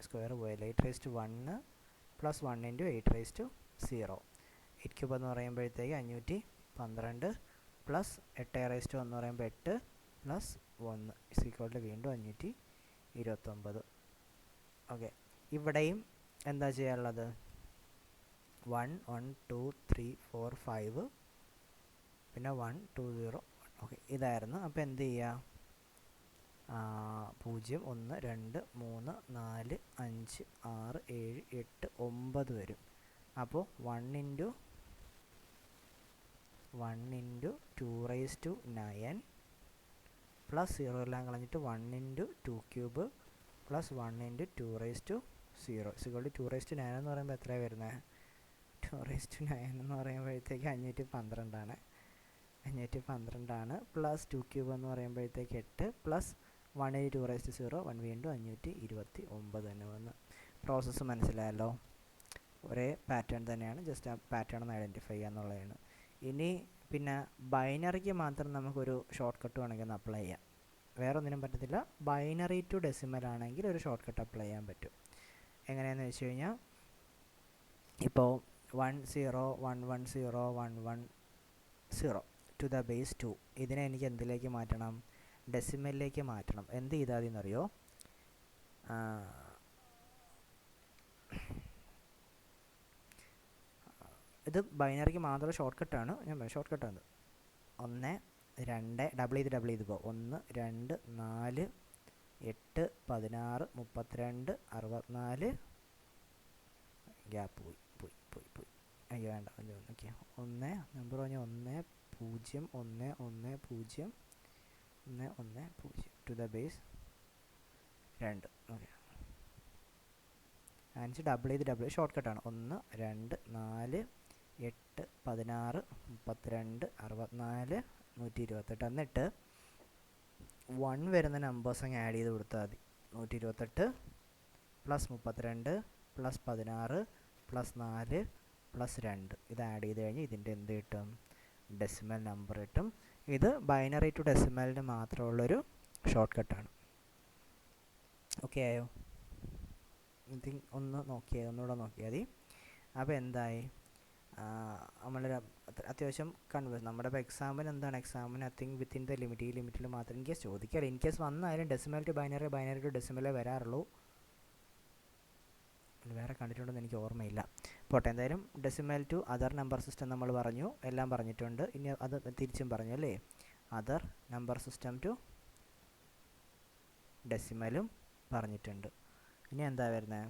[SPEAKER 1] സ്ക്വയർ പോയല്ലേ 8⁻1 പ്ലസ് 1 × 8⁻0. 8³ എന്ന് പറയുമ്പോഴത്തേക്ക് 512 പ്ലസ് 8⁻1 എന്ന് പറയുമ്പോൾ 8 പ്ലസ് 1 = വീണ്ടും 529. ഓക്കെ, ഇവിടെയും എന്താ ചെയ്യാനുള്ളത്, 1 1 2 3 4 5 പിന്നെ 1 2 0. ഓക്കെ, ഇതായിരുന്നു. അപ്പോൾ എന്ത് ചെയ്യുക, 0 1 2 3 4 5 6 7 8 9 വരും. അപ്പോൾ 1 × 2⁹ പ്ലസ് 0 എല്ലാം കളഞ്ഞിട്ട് 1 × 2³ പ്ലസ് 1 × 2⁻0 2⁹9 എന്ന് പറയുമ്പോൾ എത്രയാണ് വരുന്നത്, 2⁹9 എന്ന് പറയുമ്പോഴത്തേക്ക് 512 ആണ്. പ്ലസ് 2³ എന്ന് പറയുമ്പോഴത്തേക്ക് 8 പ്ലസ് 1 × 2⁻0 1 വീണ്ടും 529 തന്നെ വന്ന്. പ്രോസസ്സ് മനസ്സിലായല്ലോ. ഒരേ പാറ്റേൺ തന്നെയാണ്, ജസ്റ്റ് ആ പാറ്റേൺ ഒന്ന് ഐഡൻറ്റിഫൈ ചെയ്യുക എന്നുള്ളതാണ്. ഇനി പിന്നെ ബൈനറിക്ക് മാത്രം നമുക്കൊരു ഷോർട്ട് കട്ട് വേണമെങ്കിൽ ഒന്ന് അപ്ലൈ ചെയ്യാം. വേറെ ഒന്നിനും പറ്റത്തില്ല. ബൈനറി ടു ഡെസിമൽ ആണെങ്കിൽ ഒരു ഷോർട്ട് കട്ട് അപ്ലൈ ചെയ്യാൻ പറ്റും. എങ്ങനെയാണെന്ന് വെച്ച് കഴിഞ്ഞാൽ ഇപ്പോൾ 10110110 ടു ദ ബേസ് 2 ഇതിനെ എനിക്ക് എന്തിലേക്ക് മാറ്റണം, ഡെസിമലിലേക്ക് മാറ്റണം. എന്ത് ചെയ്താൽ മതി എന്നറിയോ, ഇത് ബൈനറിക്ക് മാത്രം ഷോർട്ട് കട്ടാണ്. ഞാൻ ഷോർട്ട് കട്ടാണ് 1 2 ഡബിൾ ചെയ്ത് പോകും 1 2 4 8 16 32 64 ഗ്യാപ്പ് പോയി അയ്യോ വേണ്ട ഓക്കെ 1 നമ്പർ പറഞ്ഞ 1 0 1 1 0 1 1 0 to the base 2. Okay, 5 double ചെയ്ത് ഷോർട്ട് കട്ടാണ് 1 2 4 8 16 32 64 128. എന്നിട്ട് 1 വരുന്ന നമ്പേഴ്സ് അങ്ങ് ആഡ് ചെയ്ത് കൊടുത്താൽ മതി. 128 പ്ലസ് 32 പ്ലസ് 16 പ്ലസ് 4 പ്ലസ് 2 ഇത് ആഡ് ചെയ്ത് കഴിഞ്ഞ് ഇതിൻ്റെ എന്ത് കിട്ടും, ഡെസിമൽ നമ്പർ കിട്ടും. ഇത് ബൈനറി ടു ഡെസിമലിന് മാത്രമുള്ളൊരു ഷോർട്ട് കട്ടാണ്. ഓക്കെ ആയോ, ഒന്നുകൂടെ നോക്കിയാൽ മതി. അപ്പോൾ എന്തായി, നമ്മളൊരു അത്യാവശ്യം നമ്മുടെ ഇപ്പോൾ എക്സാമിന് എന്താണ്, എക്സാമിന് വിത്തിൻ ദ ലിമിറ്റ്, ഈ ലിമിറ്റിൽ മാത്രം ഇൻകേസ് ചോദിക്കാറില്ല. ഇൻകേസ് വന്നാലും decimal to binary, binary to ഡെസിമലേ വരാറുള്ളൂ. വേറെ കണ്ടിട്ടുണ്ടെന്ന് എനിക്ക് ഓർമ്മയില്ല. പോട്ടെ, എന്തായാലും decimal to other number system നമ്മൾ പറഞ്ഞു, എല്ലാം പറഞ്ഞിട്ടുണ്ട്. ഇനി അത് തിരിച്ചും പറഞ്ഞു അല്ലേ, അതർ നമ്പർ സിസ്റ്റം ടു ഡെസിമലും പറഞ്ഞിട്ടുണ്ട്. ഇനി എന്താ വരുന്നത്,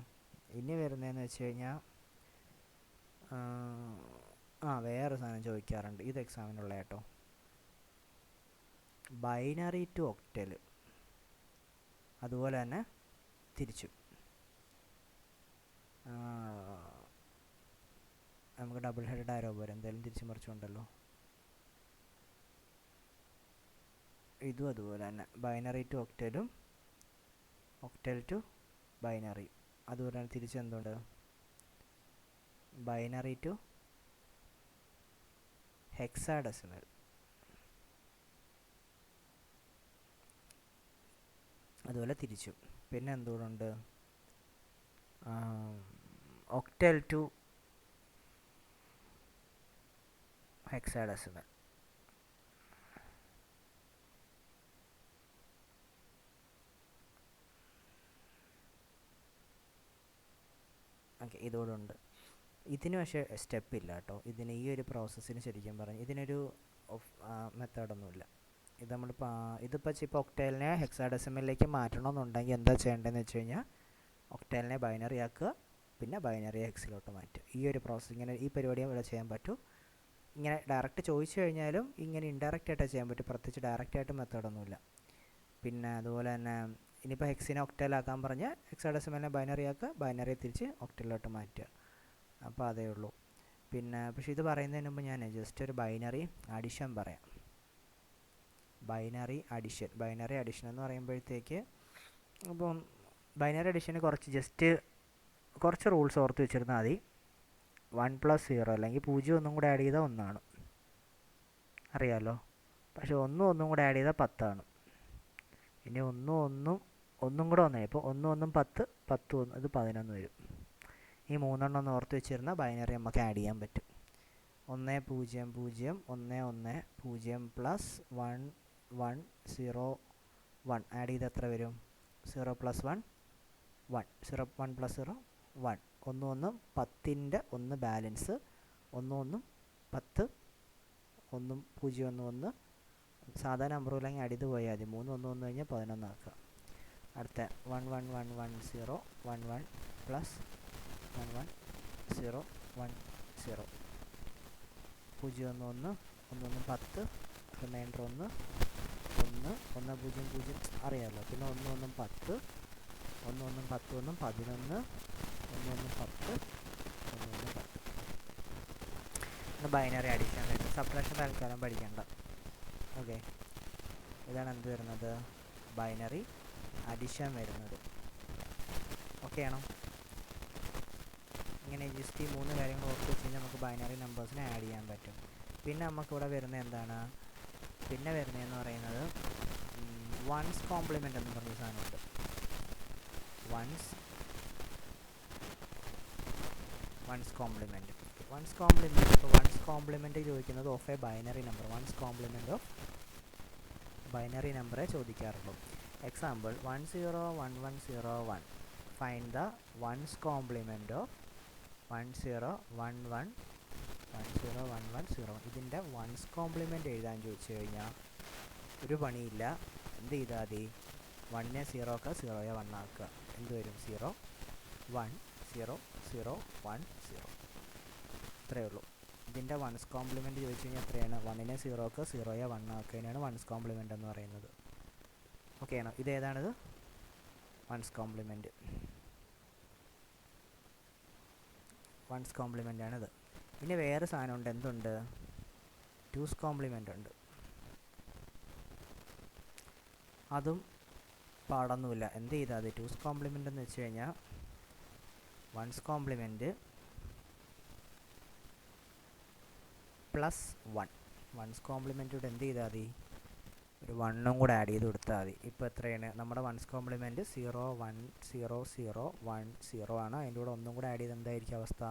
[SPEAKER 1] ഇനി വരുന്നതെന്ന് വെച്ച് കഴിഞ്ഞാൽ വേറെ സാധനം ചോദിക്കാറുണ്ട്, ഇത് എക്സാമിനുള്ള കേട്ടോ, ബൈനറി ടു ഒക്ടൽ, അതുപോലെ തന്നെ തിരിച്ചു. നമുക്ക് ഡബിൾ ഹെഡഡ് ആരോ പോരെ, എന്തായാലും തിരിച്ചു മറിച്ചുണ്ടല്ലോ. ഇതും അതുപോലെ തന്നെ ബൈനറി ടു ഒക്ടലും ഒക്ടൽ ടു ബൈനറി, അതുപോലെ തന്നെ തിരിച്ച് എന്തുണ്ട്, ബൈനറി ടു ഹെക്സാഡെസിമൽ. അതുപോലെ തിരിച്ചും. പിന്നെ എന്തുകൊണ്ടുണ്ട്, ഒക്ടൽ ടു ഹെക്സാഡെസിമൽ. ഓക്കെ, ഇതോടുണ്ട്. ഇതിന് പക്ഷേ സ്റ്റെപ്പ് ഇല്ല കേട്ടോ. ഇതിന് ഈ ഒരു പ്രോസസ്സിന് ശരിക്കും പറഞ്ഞു ഇതിനൊരു മെത്തേഡൊന്നുമില്ല. ഇത് നമ്മളിപ്പോൾ ഇതിപ്പോൾ ഒക്ടേലിനെ ഹെക്സാഡെസിമലിലേക്ക് മാറ്റണമെന്നുണ്ടെങ്കിൽ എന്താ ചെയ്യേണ്ടതെന്ന് വെച്ച് കഴിഞ്ഞാൽ ഒക്ടേലിനെ ബൈനറി ആക്കുക, പിന്നെ ബൈനറി ഹെക്സിലോട്ട് മാറ്റുക. ഈ ഒരു പ്രോസസ്സ് ഇങ്ങനെ ഈ പരിപാടിയും ഇവിടെ ചെയ്യാൻ പറ്റും. ഇങ്ങനെ ഡയറക്റ്റ് ചോദിച്ചു കഴിഞ്ഞാലും ഇങ്ങനെ ഇൻഡയറക്റ്റ് ആയിട്ട് ചെയ്യാൻ പറ്റും. പ്രത്യേകിച്ച് ഡയറക്റ്റായിട്ട് മെത്തേഡൊന്നുമില്ല. പിന്നെ അതുപോലെ തന്നെ ഇനിയിപ്പോൾ ഹെക്സിനെ ഒക്ടേലാക്കാൻ പറഞ്ഞാൽ ഹെക്സാഡെസിമലിനെ ബൈനറി ആക്കുക, ബൈനറി തിരിച്ച് ഒക്ടലിലോട്ട് മാറ്റുക. അപ്പോൾ അതേ ഉള്ളൂ. പിന്നെ പക്ഷേ ഇത് പറയുന്നതിന് മുമ്പ് ഞാൻ ജസ്റ്റ് ഒരു ബൈനറി അഡിഷൻ പറയാം. ബൈനറി അഡിഷൻ എന്ന് പറയുമ്പോഴത്തേക്ക് അപ്പം ബൈനറി അഡിഷന് കുറച്ച് റൂൾസ് ഓർത്ത് വെച്ചിരുന്നാൽ മതി. 1+0 അല്ലെങ്കിൽ 0 ഒന്നും കൂടെ ആഡ് ചെയ്താൽ 1 അറിയാമല്ലോ. പക്ഷേ 1 കൂടെ ആഡ് ചെയ്താൽ 10. ഇനി 1 കൂടെ വന്നു ഇപ്പോൾ 1 10 10 ഇത് 11 വരും. ഈ 3 ഒന്ന് ഓർത്ത് വെച്ചിരുന്നാൽ ബൈനറി നമുക്ക് ആഡ് ചെയ്യാൻ പറ്റും. 1 0 0 1 1 0 പ്ലസ് 1 1 0 1 ആഡ് ചെയ്ത് എത്ര വരും? 0 + 1 1 0 1 + 0 1 1 10ൻ്റെ 1 ബാലൻസ് 1 10 1 0 1 1 സാധാരണ നമ്പർ ഇല്ലെങ്കിൽ ആഡ് ചെയ്ത് പോയാൽ മതി. 3 1 1 കഴിഞ്ഞാൽ 11 ആക്കുക. അടുത്ത 1 1 1 1 0 1 1 പ്ലസ് 1 1 0 1 0 0 1 1 1 1 10 റിമൈൻഡർ 1 1 1 0 0 അറിയാമല്ലോ. പിന്നെ 1 1 10 1 1 10 1 11 1 1 10 1 1 10. ബൈനറി അഡിഷൻ വരുന്നത്. സബ്ട്രാക്ഷൻ തൽക്കാലം പഠിക്കണ്ട. ഓക്കെ, ഇതാണ് എന്ത് വരുന്നത്, ബൈനറി അഡിഷൻ വരുന്നത്. ഓക്കെ ആണോ? ഇങ്ങനെ ജസ്റ്റ് ഈ 3 കാര്യങ്ങൾ ഓർത്ത് വെച്ച് കഴിഞ്ഞാൽ നമുക്ക് ബൈനറി നമ്പേഴ്സിനെ ആഡ് ചെയ്യാൻ പറ്റും. പിന്നെ നമുക്കിവിടെ വരുന്നത് എന്താണ്, പിന്നെ വരുന്നതെന്ന് പറയുന്നത് വൺസ് കോംപ്ലിമെൻ്റ് എന്ന് പറഞ്ഞ സാധനമുണ്ട്. One's complement. ഇപ്പോൾ വൺസ് കോംപ്ലിമെൻറ്റ് ചോദിക്കുന്നത് of a binary number. One's complement of binary നമ്പറെ ചോദിക്കാറുള്ളൂ. Example 1 0 1 1 0 1. Find the one's complement of 1 0 1 1 1 0 1 1 0. ഇതിൻ്റെ വൺസ് കോംപ്ലിമെൻറ്റ് എഴുതാൻ ചോദിച്ചു കഴിഞ്ഞാൽ ഒരു പണിയില്ല. എന്ത് ചെയ്താൽ മതി, 1 0 ഒക്കെ 0 1 ആക്കുക. എന്ത് വരും? 0 1 0 0 1 0. ഇത്രയേ ഉള്ളൂ. ഇതിൻ്റെ വൺസ് കോംപ്ലിമെൻറ്റ് ചോദിച്ചു കഴിഞ്ഞാൽ എത്രയാണ്? 1 0 ഒക്കെ 0 1 ആക്കുന്നതിനാണ് വൺസ് കോംപ്ലിമെൻ്റ് എന്ന് പറയുന്നത്. ഓക്കെ ആണോ? ഇതേതാണിത്? One's complement. വൺസ് കോംപ്ലിമെൻ്റ് ആണിത്. പിന്നെ വേറെ സാധനമുണ്ട്. എന്തുണ്ട്? ടൂസ് കോംപ്ലിമെൻ്റ് ഉണ്ട്. അതും പാടൊന്നുമില്ല. എന്ത് ചെയ്താൽ മതി? ടൂസ് കോംപ്ലിമെൻ്റ് എന്ന് വെച്ച് കഴിഞ്ഞാൽ വൺസ് കോംപ്ലിമെൻറ്റ് +1. വൺസ് കോംപ്ലിമെൻറ്റോട് എന്ത് ചെയ്താൽ മതി? ഒരു 1 കൂടെ ആഡ് ചെയ്ത് കൊടുത്താൽ മതി. ഇപ്പോൾ എത്രയാണ് നമ്മുടെ വൺസ് കോംപ്ലിമെൻറ്റ്? 0 1 0 0 1 0 ആണ്. അതിൻ്റെ കൂടെ 1 കൂടെ ആഡ് ചെയ്ത് എന്തായിരിക്കും അവസ്ഥ?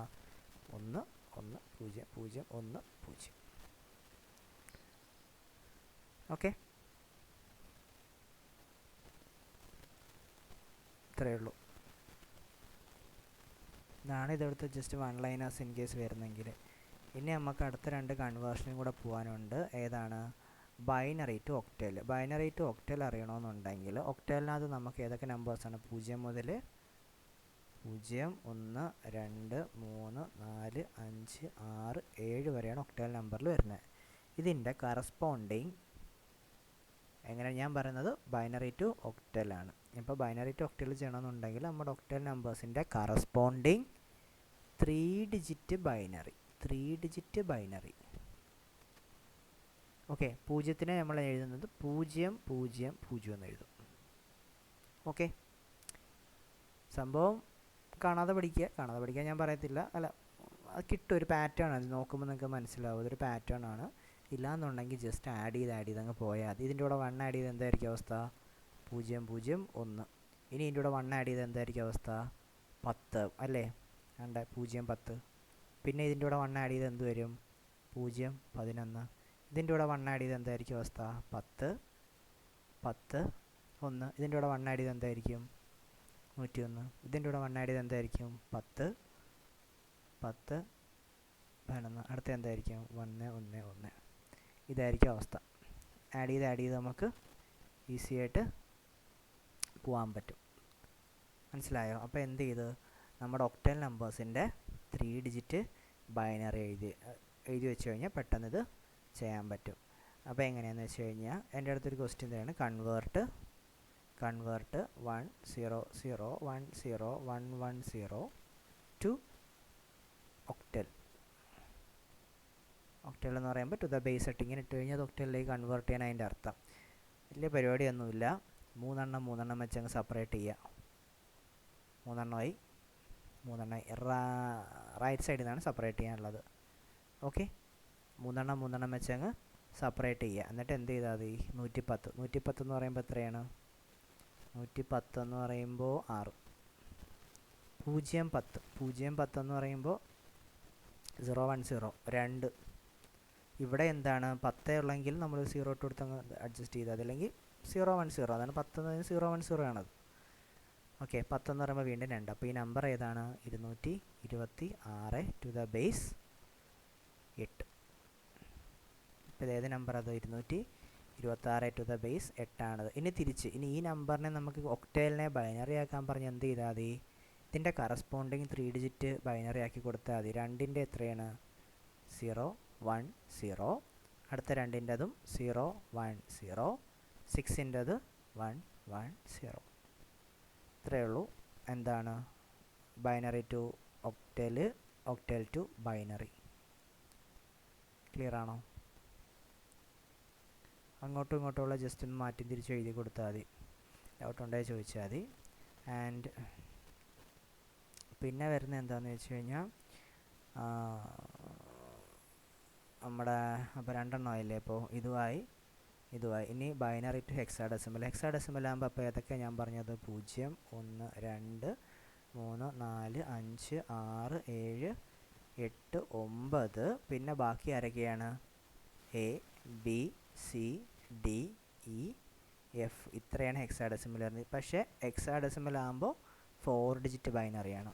[SPEAKER 1] 1 1 0 0 1 0. ഓക്കെ, ഇത്രയേ ഉള്ളൂ. ഇതാണ് ഇതെടുത്ത് ജസ്റ്റ് 1 ലൈനേഴ്സ് ഇൻ കേസ് വരുന്നെങ്കിൽ. ഇനി നമുക്ക് അടുത്ത 2 കൺവേർഷനും കൂടെ പോകാനുണ്ട്. ഏതാണ്? Binary to octal. Binary to octal അറിയണമെന്നുണ്ടെങ്കിൽ ഒക്ടലിനകത്ത് നമുക്ക് ഏതൊക്കെ നമ്പേഴ്സാണ്? 0 മുതൽ 0 1 2 3 4 5 6 7 വരെയാണ് ഒക്ടൽ നമ്പറിൽ വരുന്നത്. ഇതിൻ്റെ കറസ്പോണ്ടിങ് എങ്ങനെ ഞാൻ പറയുന്നത് ബൈനറി ടു ഒക്ടലാണ്. ഇപ്പോൾ ബൈനറി ടു ഒക്ടൽ ചെയ്യണമെന്നുണ്ടെങ്കിൽ നമ്മുടെ ഒക്ടൽ നമ്പേഴ്സിൻ്റെ കറസ്പോണ്ടിങ് 3 ഡിജിറ്റ് ബൈനറി. ഓക്കെ, 0നെ നമ്മൾ എഴുതുന്നത് 0 0 0 എന്ന് എഴുതും. ഓക്കെ, സംഭവം കാണാതെ പഠിക്കാൻ ഞാൻ പറയത്തില്ല. അല്ല, അത് കിട്ടും, ഒരു പാറ്റേൺ. അത് നോക്കുമ്പോൾ നിങ്ങൾക്ക് മനസ്സിലാവും, അതൊരു പാറ്റേൺ ആണ്. ഇല്ലയെന്നുണ്ടെങ്കിൽ ജസ്റ്റ് ആഡ് ചെയ്ത് അങ്ങ് പോയാൽ മതി. ഇതിൻ്റെ കൂടെ 1 ആഡ് ചെയ്ത് എന്തായിരിക്കും അവസ്ഥ? 0 0 1. ഇനി ഇതിൻ്റെ കൂടെ 1 ആഡ് ചെയ്ത് എന്തായിരിക്കും അവസ്ഥ? 10 അല്ലേ? 2 0 10. പിന്നെ ഇതിൻ്റെ കൂടെ 1 ആഡ് ചെയ്ത് എന്ത് വരും? 0 11. ഇതിൻ്റെ കൂടെ 1 ആഡ് ചെയ്ത് എന്തായിരിക്കും അവസ്ഥ? 10 10 1. ഇതിൻ്റെ കൂടെ 1 ആഡ് ചെയ്ത് എന്തായിരിക്കും? 101. ഇതിൻ്റെ കൂടെ 1 ആഡ് ചെയ്ത് എന്തായിരിക്കും? 10 10 11. അടുത്ത എന്തായിരിക്കും? 1 1 1. ഇതായിരിക്കും അവസ്ഥ. ആഡ് ചെയ്ത് നമുക്ക് ഈസി ആയിട്ട് പോകാൻ പറ്റും. മനസ്സിലായോ? അപ്പോൾ എന്ത് ചെയ്ത് നമ്മുടെ ഒക്ടൽ നമ്പേഴ്സിൻ്റെ 3 ഡിജിറ്റ് ബൈനറി എഴുതി വെച്ച് കഴിഞ്ഞാൽ പെട്ടെന്ന് ഇത് ചെയ്യാൻ പറ്റും. അപ്പോൾ എങ്ങനെയാണെന്ന് വെച്ച് കഴിഞ്ഞാൽ എൻ്റെ അടുത്തൊരു ക്വസ്റ്റ്യൻ തന്നെയാണ് കൺവേർട്ട് 1 0 0 1 0 1 1 0 ടു ഒക്ടൽ. ഒക്ടൽ എന്ന് പറയുമ്പോൾ ടു ദ ബേസ് സെറ്റിങ്ങിന് ഇട്ട് കഴിഞ്ഞാൽ അത് ഒക്ടലിലേക്ക് കൺവേർട്ട് ചെയ്യാൻ അതിൻ്റെ അർത്ഥം. വലിയ പരിപാടിയൊന്നുമില്ല. 3 വെച്ചങ്ങ് സെപ്പറേറ്റ് ചെയ്യുക. 3 റൈറ്റ് സൈഡിൽ നിന്നാണ് സെപ്പറേറ്റ് ചെയ്യാനുള്ളത്. ഓക്കെ, 3 വെച്ചങ്ങ് സെപ്പറേറ്റ് ചെയ്യുക. എന്നിട്ട് എന്ത് ചെയ്താൽ മതി? 110 എന്ന് പറയുമ്പോൾ എത്രയാണ്? 110 എന്ന് പറയുമ്പോൾ 6. 0 10 എന്ന് പറയുമ്പോൾ 0 1 0 2. ഇവിടെ എന്താണ്? 10 ഉള്ളെങ്കിൽ നമ്മൾ 0 ഇട്ട് കൊടുത്ത് അഡ്ജസ്റ്റ് ചെയ്താൽ, അല്ലെങ്കിൽ 0 1 0. അതാണ് 10 എന്ന് പറയുന്നത് 0 1 0 ആണത്. ഓക്കെ, 10 എന്ന് പറയുമ്പോൾ വീണ്ടും 2. അപ്പോൾ ഈ നമ്പർ ഏതാണ്? 226 ടു ദ ബേസ് 8. ഇപ്പോൾ ഏത് നമ്പർ? അത് 226 ടു ദ ബേസ് 8 ആണത്. ഇനി ഈ നമ്പറിനെ നമുക്ക് ഒക്ടേലിനെ ബൈനറി ആക്കാൻ പറഞ്ഞ് എന്ത് ചെയ്താൽ മതി? ഇതിൻ്റെ കറസ്പോണ്ടിങ് 3 ഡിജിറ്റ് ബൈനറി ആക്കി കൊടുത്താൽ മതി. 2ൻ്റെ എത്രയാണ്? 0 1 0. അടുത്ത 2ൻ്റെതും 0 1 0. 6ൻ്റെത് 1 1 0. ഇത്രയേ ഉള്ളൂ. എന്താണ്? Binary to octal, octal to binary. Clear ആണോ? അങ്ങോട്ടും ഇങ്ങോട്ടുമുള്ള ജസ്റ്റ് ഒന്ന് മാറ്റി തിരിച്ച് എഴുതി കൊടുത്താൽ മതി. ഡൗട്ട് ഉണ്ടെങ്കിൽ ചോദിച്ചാൽ മതി. ആൻഡ് പിന്നെ വരുന്നത് എന്താണെന്ന് വെച്ച് കഴിഞ്ഞാൽ നമ്മുടെ അപ്പോൾ 2 ആയില്ലേ? ഇപ്പോൾ ഇതുമായി ഇനി ബൈനറി ടു ഹെക്സാഡെസിമൽ ആകുമ്പോൾ അപ്പോൾ ഏതൊക്കെ ഞാൻ പറഞ്ഞത്? 0 1 2 3 4 5 6 7 8 9. പിന്നെ ബാക്കി ആരൊക്കെയാണ്? A B C D E F. ഇത്രയാണ് ഹെക്സാഡെസിമൽ വരുന്നത്. പക്ഷേ ഹെക്സാഡെസിമൽ ആകുമ്പോൾ 4 ഡിജിറ്റ് ബൈനറിയാണ്.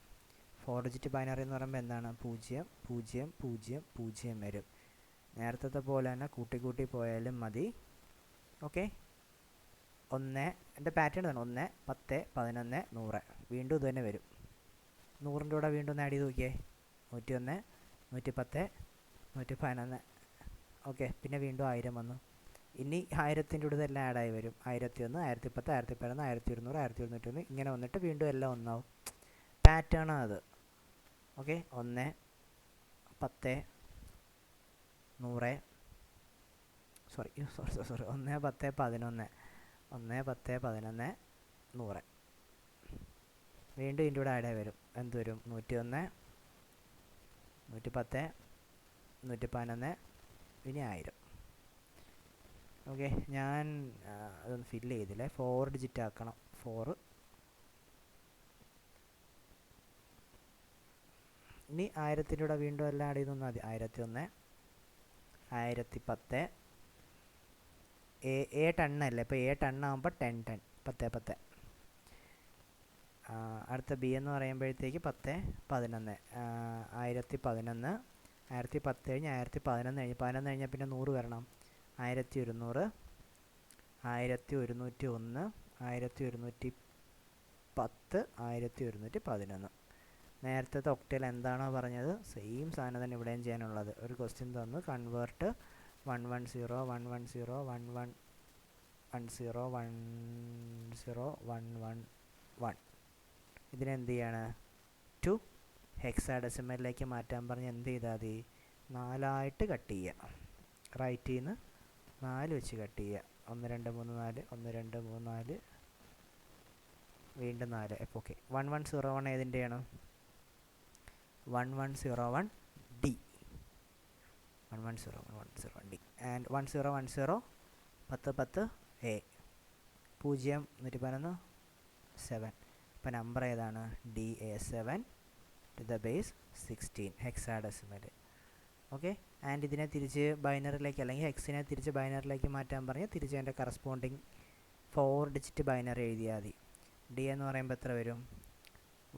[SPEAKER 1] 4 ഡിജിറ്റ് ബൈനറി എന്ന് പറയുമ്പോൾ എന്താണ്? 0 0 0 0 വരും. നേരത്തെ പോലെ തന്നെ കൂട്ടി പോയാലും മതി. ഓക്കെ, എൻ്റെ പാറ്റേൺ തന്നെ 1 10 11 100. വീണ്ടും ഇത് തന്നെ വരും. 100ൻ്റെ കൂടെ വീണ്ടും ഒന്ന് ആഡ് ചെയ്ത് നോക്കിയേ. 101 110 111. ഓക്കെ, പിന്നെ വീണ്ടും 1000 വന്നു. ഇനി 1000ൻ്റെ കൂടെ ഇതെല്ലാം ആഡായി വരും. 1001 1010 1011 1200 1201 ഇങ്ങനെ വന്നിട്ട് വീണ്ടും എല്ലാം ഒന്നാവും. പാറ്റേൺ അത്. Okay, 1 10 100 sorry 1 10 11 1 10 11 100. വീണ്ടും ഇതിൻ്റെ കൂടെ ആഡായി വരും. എന്ത് വരും? 101 110 111 ഇനി 1000. ഓക്കെ, ഞാൻ അതൊന്ന് ഫില്ല് ചെയ്തില്ലേ. 4 ഡിജിറ്റ് ആക്കണം. 4. ഇനി 1000ൻ്റെ കൂടെ വീണ്ടും എല്ലാം ആഡ് ചെയ്ത് തന്നാൽ മതി. 1001 1010. എ 10 അല്ലേ? ഇപ്പോൾ A 10 ആകുമ്പോൾ 10 10 10 10. അടുത്ത B എന്ന് പറയുമ്പോഴത്തേക്ക് 10 11 1011. 1010 കഴിഞ്ഞ് 1011 കഴിഞ്ഞ് 11 കഴിഞ്ഞാൽ പിന്നെ 100 വരണം. 1100 1101 1110 1111. നേരത്തെ ഒക്ടൽ എന്താണോ പറഞ്ഞത് സെയിം സാധനം തന്നെ ഇവിടെയും ചെയ്യാനുള്ളത്. ഒരു ക്വസ്റ്റ്യൻ തന്നു, കൺവേർട്ട് 110 110 11 10 10 111. ഇതിനെന്ത് ചെയ്യാണ്? ടു ഹെക്സാഡെസിമലിലേക്ക് മാറ്റാൻ പറഞ്ഞ് എന്ത് ചെയ്താൽ മതി? 4 കട്ട് ചെയ്യുക. റൈറ്റിൽ നിന്ന് 4 വെച്ച് കട്ട് ചെയ്യുക. 1 2 3 4 1 2 3 4 വീണ്ടും 4. Okay, 1101 ഏതിൻ്റെയാണ്? 1101 D. 1101 D. And 1010 10 10 A. 0 111 7. അപ്പോൾ നമ്പർ ഏതാണ്? DA7 to the base 16 hexadecimal. Okay, and ഇതിനെ തിരിച്ച് ബൈനറിലേക്ക് അല്ലെങ്കിൽ ഹെക്സിനെ തിരിച്ച് ബൈനറിലേക്ക് മാറ്റാൻ പറഞ്ഞാൽ തിരിച്ച് അതിൻ്റെ കറസ്പോണ്ടിങ് 4 ഡിജിറ്റ് ബൈനറി എഴുതിയാൽ മതി. ഡി എന്ന് പറയുമ്പോൾ എത്ര വരും?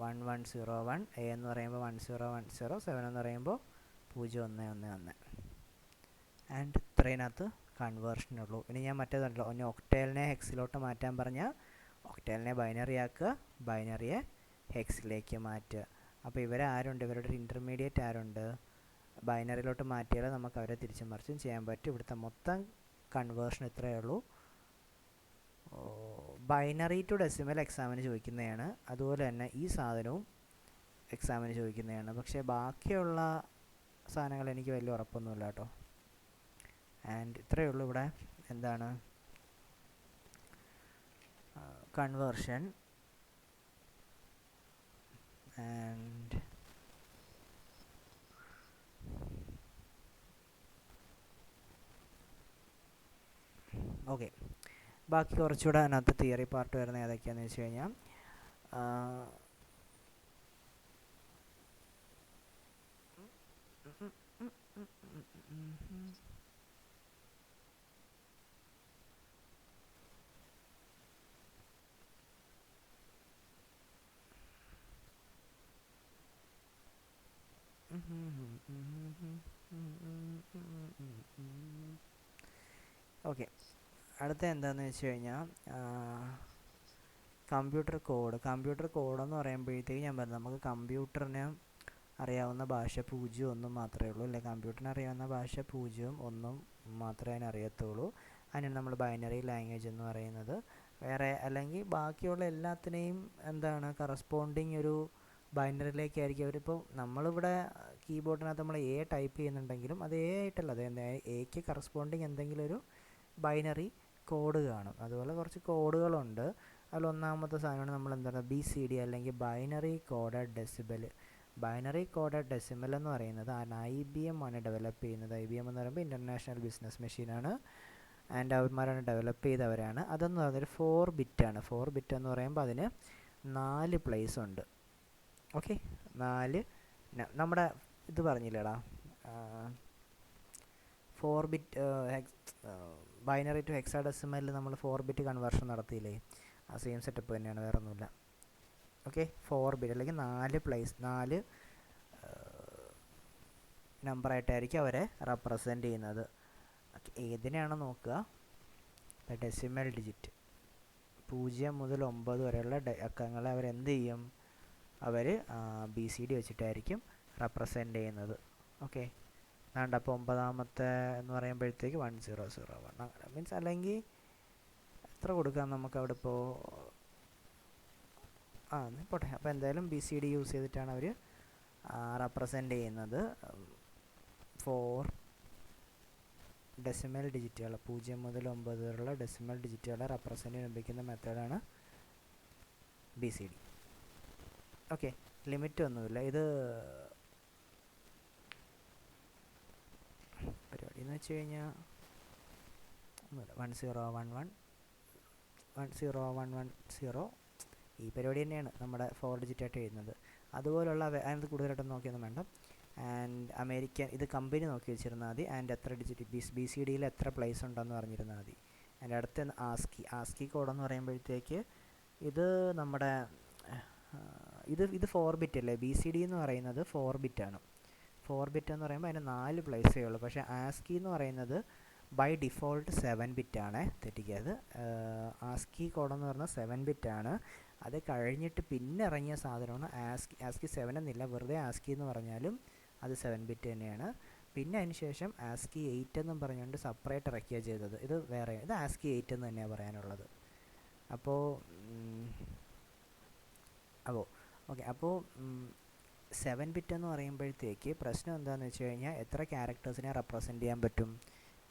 [SPEAKER 1] 1101. എ എന്ന് പറയുമ്പോൾ 1010. 7 എന്ന് പറയുമ്പോൾ 0111. ആൻഡ് ഇത്രയിനകത്ത് കൺവേർഷനുള്ളൂ. ഇനി ഞാൻ മറ്റേതുണ്ടല്ലോ, ഒന്ന് ഒക്ടേലിനെ ഹെക്സിലോട്ട് മാറ്റാൻ പറഞ്ഞാൽ ഒക്ടേലിനെ ബൈനറി ആക്കുക, ബൈനറിയെ ഹെക്സിലേക്ക് മാറ്റുക. അപ്പോൾ ഇവരെ ആരുണ്ട്? ഇവരുടെ ഒരു ഇൻ്റർമീഡിയറ്റ് ആരുണ്ട്? ബൈനറിയിലോട്ട് മാറ്റിയാൽ നമുക്ക് അവരെ തിരിച്ചും മറിച്ചും ചെയ്യാൻ പറ്റും. ഇവിടുത്തെ മൊത്തം കൺവേർഷൻ ഇത്രയേ ഉള്ളൂ. ബൈനറി ടു ഡെസിമൽ എക്സാമിന് ചോദിക്കുന്നതാണ്, അതുപോലെ തന്നെ ഈ സാധനവും എക്സാമിന് ചോദിക്കുന്നതാണ്. പക്ഷേ ബാക്കിയുള്ള സാധനങ്ങൾ എനിക്ക് വലിയ ഉറപ്പൊന്നുമില്ല കേട്ടോ. ആൻഡ് ഇത്രയേ ഉള്ളൂ ഇവിടെ. എന്താണ് കൺവേർഷൻ. ആൻഡ് ഓക്കെ, ബാക്കി കുറച്ചുകൂടെ അതിനകത്ത് തിയറി പാർട്ട് വരുന്നത് ഏതൊക്കെയാണെന്ന് വെച്ച് കഴിഞ്ഞാൽ ഓക്കെ, അടുത്ത എന്താണെന്ന് വെച്ച് കഴിഞ്ഞാൽ കമ്പ്യൂട്ടർ കോഡെന്ന് പറയുമ്പോഴത്തേക്ക് ഞാൻ പറഞ്ഞു, നമുക്ക് കമ്പ്യൂട്ടറിന് അറിയാവുന്ന ഭാഷ 0 1 മാത്രമേ ഉള്ളൂ അല്ലേ? കമ്പ്യൂട്ടറിന് അറിയാവുന്ന ഭാഷ 0 1 മാത്രമേ അതിനറിയത്തുള്ളൂ. അതിനാണ് നമ്മൾ ബൈനറി ലാംഗ്വേജ് എന്ന് പറയുന്നത്. വേറെ അല്ലെങ്കിൽ ബാക്കിയുള്ള എല്ലാത്തിനെയും എന്താണ് കറസ്പോണ്ടിങ് ഒരു ബൈനറിയിലേക്കായിരിക്കും അവരിപ്പോൾ നമ്മളിവിടെ കീബോർഡിനകത്ത് നമ്മൾ എ ടൈപ്പ് ചെയ്യുന്നുണ്ടെങ്കിലും അത് എ ആയിട്ടല്ല, അത് എക്ക് കറസ്പോണ്ടിങ് എന്തെങ്കിലും ഒരു ബൈനറി കോഡ് കാണും. അതുപോലെ കുറച്ച് കോഡുകളുണ്ട്. അതിൽ ഒന്നാമത്തെ സാധനമാണ് നമ്മൾ എന്താണ് BCD അല്ലെങ്കിൽ binary coded decimal. Binary coded decimal എന്ന് പറയുന്നത് IBM ആണ് ഡെവലപ്പ് ചെയ്യുന്നത്. IBM എന്ന് പറയുമ്പോൾ ഇൻ്റർനാഷണൽ ബിസിനസ് മെഷീനാണ്. ആൻഡ് അവന്മാരാണ് ഡെവലപ്പ് ചെയ്തവരാണ്. അതെന്ന് പറയുന്നത് 4 ബിറ്റാണ്. 4 ബിറ്റ് എന്ന് പറയുമ്പോൾ അതിന് 4 പ്ലേസ് ഉണ്ട്. ഓക്കെ, 4 നമ്മുടെ ഇത് പറഞ്ഞില്ലേടാ 4 ബിറ്റ് ബൈനറി ടു ഹെക്സാഡെസിമലിൽ നമ്മൾ 4 ബിറ്റ് കൺവേർഷൻ നടത്തിയില്ലേ? ആ സെയിം സെറ്റപ്പ് തന്നെയാണ്, വേറെ ഒന്നുമില്ല. ഓക്കെ, 4 ബിറ്റ് അല്ലെങ്കിൽ 4 പ്ലേസ് 4 നമ്പറായിട്ടായിരിക്കും അവരെ റെപ്രസെൻ്റ് ചെയ്യുന്നത്. ഏതിനെയാണ് നോക്കുക? ഡെസിമൽ ഡിജിറ്റ് 0 മുതൽ 9 വരെയുള്ള അക്കങ്ങളെ അവരെന്ത് ചെയ്യും? അവർ BCD വെച്ചിട്ടായിരിക്കും റെപ്രസെൻ്റ് ചെയ്യുന്നത്. ഓക്കെ, അതുകൊണ്ട് അപ്പോൾ 9ാമത്തെ എന്ന് പറയുമ്പോഴത്തേക്ക് 1001 അങ്ങനെ മീൻസ്, അല്ലെങ്കിൽ എത്ര കൊടുക്കാം നമുക്ക് അവിടെ ഇപ്പോൾ? പോട്ടെ. അപ്പോൾ എന്തായാലും BCD യൂസ് ചെയ്തിട്ടാണ് അവർ റെപ്രസെൻ്റ് ചെയ്യുന്നത്. 4 ഡെസിമൽ ഡിജിറ്റുകൾ 0 മുതൽ 9 വരെയുള്ള ഡെസിമൽ ഡിജിറ്റുകളെ റെപ്രസെൻ്റ് ചെയ്യിപ്പിക്കുന്ന മെത്തേഡാണ് BCD. ഓക്കെ, ലിമിറ്റ് ഒന്നുമില്ല. ഇത് പരിപാടി എന്ന് വെച്ച് കഴിഞ്ഞാൽ 1011 1010 ഈ പരിപാടി തന്നെയാണ് നമ്മുടെ 4 ഡിജിറ്റായിട്ട് എഴുതുന്നത്. അതുപോലുള്ള അതിനകത്ത് കൂടുതലായിട്ടൊന്നും നോക്കിയൊന്നും വേണ്ട. ആൻഡ് അമേരിക്കൻ ഇത് കമ്പനി നോക്കി വെച്ചിരുന്നാൽ മതി. ആൻഡ് എത്ര ഡിജിറ്റ് BCDയിൽ എത്ര പ്ലേസ് ഉണ്ടെന്ന് പറഞ്ഞിരുന്നാൽ മതി. അതിൻ്റെ അടുത്ത് ആസ്കി കോഡെന്ന് പറയുമ്പോഴത്തേക്ക് ഇത് നമ്മുടെ ഇത് 4 ബിറ്റ് അല്ലേ? BCD എന്ന് പറയുന്നത് 4 ബിറ്റാണ്. 4 ബിറ്റ് എന്ന് പറയുമ്പോൾ അതിന് 4 പ്ലേസേ ഉള്ളൂ. പക്ഷേ ആസ്കി എന്ന് പറയുന്നത് ബൈ ഡിഫോൾട്ട് 7 ബിറ്റാണ്. തെറ്റിക്കത്. ആസ്കി കോഡെന്ന് പറഞ്ഞാൽ 7 ബിറ്റാണ്. അത് കഴിഞ്ഞിട്ട് പിന്നെ ഇറങ്ങിയ സാധനമാണ് ആസ്കി 7 എന്നില്ല, വെറുതെ ആസ്കി എന്ന് പറഞ്ഞാലും അത് 7 ബിറ്റ് തന്നെയാണ്. പിന്നെ അതിന് ശേഷം ആസ്കി 8 എന്നും പറഞ്ഞുകൊണ്ട് സെപ്പറേറ്റ് ഇറക്കുകയാണ് ചെയ്തത്. ഇത് വേറെ, ഇത് ആസ്കി 8 എന്ന് തന്നെയാണ് പറയാനുള്ളത്. അപ്പോൾ ഓക്കെ, അപ്പോൾ 7 ബിറ്റ് എന്ന് പറയുമ്പോഴത്തേക്ക് പ്രശ്നം എന്താണെന്ന് വെച്ച് കഴിഞ്ഞാൽ എത്ര ക്യാരക്ടേഴ്സിനെ റെപ്രസെൻ്റ് ചെയ്യാൻ പറ്റും?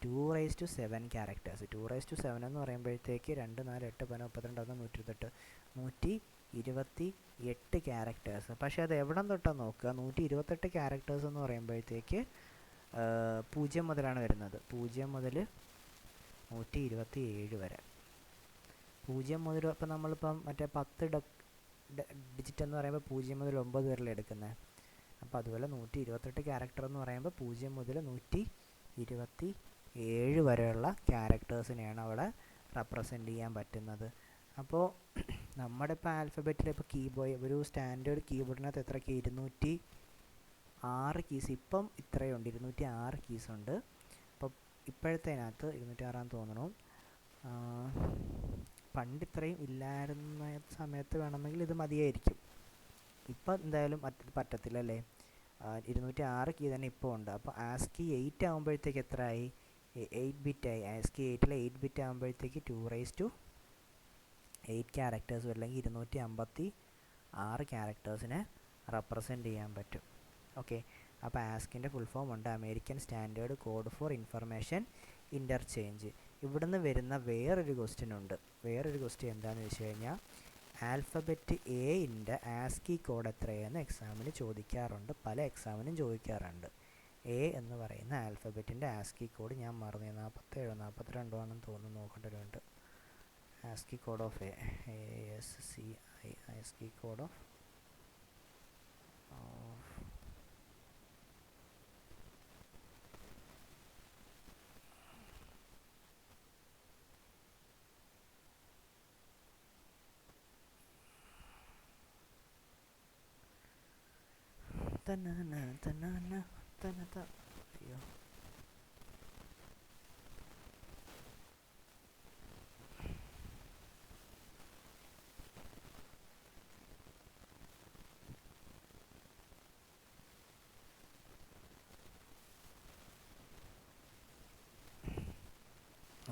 [SPEAKER 1] 2⁻7 ക്യാരക്ടേഴ്സ്. 2⁻7 എന്ന് പറയുമ്പോഴത്തേക്ക് 2 4 8 10 32 128 ക്യാരക്ടേഴ്സ്. പക്ഷേ അത് എവിടെ തൊട്ടാണ് നോക്കുക? 128 ക്യാരക്ടേഴ്സ് എന്ന് പറയുമ്പോഴത്തേക്ക് 0 മുതലാണ് വരുന്നത്. 0 മുതൽ 127 വരെ. 0 മുതൽ ഇപ്പം നമ്മളിപ്പം മറ്റേ 10 ഡിജിറ്റ് എന്ന് പറയുമ്പോൾ 0 മുതൽ 9 വരെയല്ലേ എടുക്കുന്നത്. അപ്പോൾ അതുപോലെ 128 ക്യാരക്ടർ എന്ന് പറയുമ്പോൾ 0 മുതൽ 127 വരെയുള്ള ക്യാരക്ടേഴ്സിനെയാണ് അവിടെ റെപ്രസെൻ്റ് ചെയ്യാൻ പറ്റുന്നത്. അപ്പോൾ നമ്മുടെ ഇപ്പോൾ ആൽഫബറ്റിൽ ഇപ്പോൾ കീബോർഡ് ഒരു സ്റ്റാൻഡേർഡ് കീബോർഡിനകത്ത് എത്ര കീ 206 കീസ് ഇപ്പം ഇത്രയുണ്ട്, 206 കീസ് ഉണ്ട്. അപ്പോൾ ഇപ്പോഴത്തേനകത്ത് 206 തോന്നണു. പണ്ട് ഇത്രയും ഇല്ലായിരുന്ന സമയത്ത് വേണമെങ്കിൽ ഇത് മതിയായിരിക്കും. ഇപ്പം എന്തായാലും പറ്റത്തില്ല അല്ലേ. 206 കീ തന്നെ ഇപ്പോൾ ഉണ്ട്. അപ്പോൾ ആസ്കി 8 ആകുമ്പോഴത്തേക്ക് എത്രയായി? 8 ബിറ്റായി. ആസ്കി 8 ബിറ്റ് ആകുമ്പോഴത്തേക്ക് 2⁸8 ക്യാരക്ടേഴ്സ് അല്ലെങ്കിൽ 256 ക്യാരക്ടേഴ്സിനെ റെപ്രസെൻ്റ് ചെയ്യാൻ പറ്റും. ഓക്കെ, അപ്പോൾ ആസ്കിൻ്റെ ഫുൾ ഫോം ഉണ്ട് American standard code for information interchange. ഇവിടുന്ന് വരുന്ന വേറൊരു ക്വസ്റ്റ്യൻ ഉണ്ട്. വേറൊരു ക്വസ്റ്റ്യൻ എന്താണെന്ന് വെച്ച് കഴിഞ്ഞാൽ ആൽഫബറ്റ് എയിൻ്റെ ആസ്കി കോഡ് എത്രയെന്ന് എക്സാമിന് ചോദിക്കാറുണ്ട്, പല എക്സാമിനും ചോദിക്കാറുണ്ട്. എ എന്ന് പറയുന്ന ആൽഫബറ്റിൻ്റെ ആസ്കി കോഡ് ഞാൻ മറന്നു, 47 42 ആണെന്ന് തോന്നുന്നു, നോക്കേണ്ടതുണ്ട്. ASCII code of ASCII ASCII code of അയ്യോ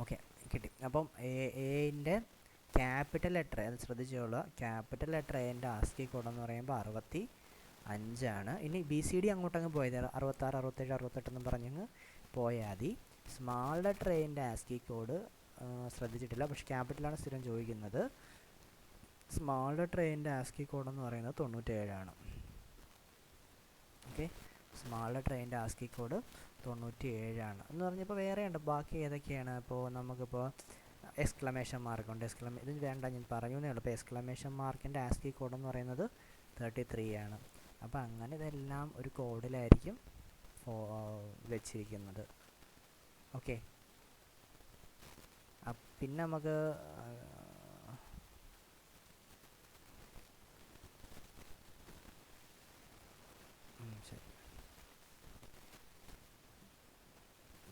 [SPEAKER 1] ഓക്കെ കിട്ടി. അപ്പം എയിൻ്റെ ക്യാപിറ്റൽ ലെറ്റർ അത് ശ്രദ്ധിച്ചോളൂ. ക്യാപിറ്റൽ ലെറ്റർ എൻ്റെ ആസ്കി കോഡ് എന്ന് പറയുമ്പോൾ 65. ഇനി BCD അങ്ങോട്ടങ്ങ് പോയത് 66 67 68 എന്നും പറഞ്ഞങ്ങ് പോയാൽ മതി. സ്മാൾ ലെറ്റർ എൻ്റെ ആസ്കി കോഡ് ശ്രദ്ധിച്ചിട്ടില്ല, പക്ഷെ ക്യാപിറ്റലാണ് സ്ഥിരം ചോദിക്കുന്നത്. സ്മാൾ ലെറ്റർ എൻ്റെ ആസ്കി കോഡ് എന്ന് പറയുന്നത് 97. ഓക്കെ, സ്മാൾ ലെറ്റർ എൻ്റെ ആസ്കി കോഡ് 97 എന്ന് പറഞ്ഞപ്പോൾ വേറെ ഉണ്ട്. ബാക്കി ഏതൊക്കെയാണ്? ഇപ്പോൾ നമുക്കിപ്പോൾ എക്സ്ക്ലമേഷൻ മാർക്കുണ്ട്. ഇത് വേണ്ട, ഞാൻ പറഞ്ഞു എന്നേ ഉള്ളൂ. ഇപ്പോൾ എക്സ്ക്ലമേഷൻ മാർക്കിൻ്റെ ആസ്കി കോഡ് എന്ന് പറയുന്നത് 33. അപ്പോൾ അങ്ങനെ ഇതെല്ലാം ഒരു കോഡിലായിരിക്കും വെച്ചിരിക്കുന്നത്. ഓക്കെ, പിന്നെ നമുക്ക് ശരി,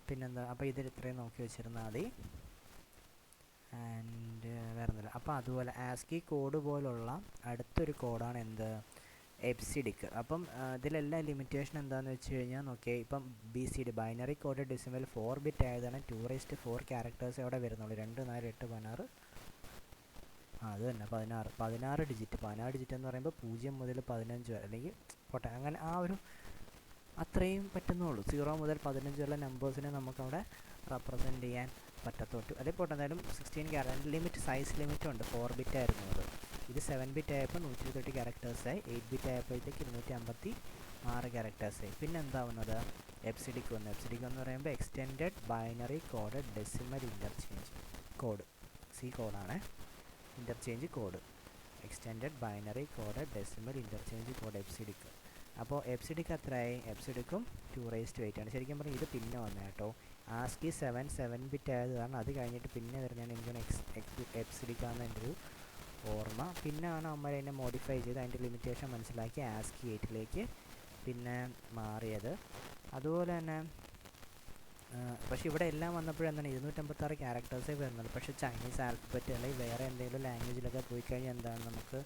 [SPEAKER 1] പിന്നെന്താ, അപ്പോൾ ഇതിൽ ഇത്രയും നോക്കി വെച്ചിരുന്നാൽ മതി. ആൻഡ് വേറെ ഒന്നുമില്ല. അപ്പോൾ അതുപോലെ ആസ്കി കോഡ് പോലുള്ള അടുത്തൊരു കോഡാണ് എന്ത്? എബ്സിഡിക്ക്. അപ്പം ഇതിലെല്ലാം ലിമിറ്റേഷൻ എന്താണെന്ന് വെച്ച് കഴിഞ്ഞാൽ നോക്കിയേ, ഇപ്പം BCD binary code decimal 4 bit ആയതാണ് 2⁴ ക്യാരക്ടേഴ്സ് അവിടെ വരുന്നുള്ളൂ. 2 4 8 16 അത് തന്നെ 16 ഡിജിറ്റ് എന്ന് പറയുമ്പോൾ 0 മുതൽ 15 വരെ, അല്ലെങ്കിൽ പോട്ടെ അങ്ങനെ ആ ഒരു അത്രയും പറ്റുന്നുള്ളൂ. 0 മുതൽ 15 വരെ നമ്പേഴ്സിനെ നമുക്കവിടെ റെപ്രസെൻ്റ് ചെയ്യാൻ പറ്റത്തോട്ട്. അല്ലെങ്കിൽ പോട്ടെ, എന്തായാലും 16 ക്യാരക്ടർ ലിമിറ്റ്, സൈസ് ലിമിറ്റ് ഉണ്ട്. 4 ബിറ്റ് ആയിരുന്നു അത്. ഇത് 7 ബിറ്റ് ആയപ്പോൾ 128 ക്യാരക്ടേഴ്സായി. 8 ബിറ്റ് ആയപ്പോഴത്തേക്ക് 256 ക്യാരക്ടേഴ്സായി. പിന്നെ എന്താവുന്നത്? എബ്സിഡിക്ക് വന്നു. എബ്സിഡിക്ക് എന്ന് പറയുമ്പോൾ extended binary code decimal interchange code. C കോഡാണ് interchange code. Extended binary code decimal interchange code EBCDIC. അപ്പോൾ എബ്സിഡിക്ക് എത്രയായി? എബ്സിഡിക്കും 2⁸ ആണ്. ശരിക്കും പറഞ്ഞാൽ ഇത് പിന്നെ വന്നത് കേട്ടോ. ആസ്കി 7 ബിറ്റ് ആയത് കാരണം അത് കഴിഞ്ഞിട്ട് പിന്നെ വരുന്നതാണ് എനിക്കൊന്ന് എബ്സിഡിക്കാന്ന് എൻ്റെ ഒരു ഓർമ്മ. പിന്നെയാണ് അമ്മ അതിനെ മോഡിഫൈ ചെയ്ത് അതിൻ്റെ ലിമിറ്റേഷൻ മനസ്സിലാക്കി ആസ്കി 8 പിന്നെ മാറിയത്. അതുപോലെ തന്നെ പക്ഷേ ഇവിടെ എല്ലാം വന്നപ്പോഴെന്താണ് 256 ക്യാരക്ടേഴ്സേ വരുന്നുള്ളൂ. പക്ഷേ ചൈനീസ് ആൽഫബറ്റ് അല്ലെങ്കിൽ വേറെ എന്തെങ്കിലും ലാംഗ്വേജിലൊക്കെ പോയി കഴിഞ്ഞാൽ എന്താണ് നമുക്ക്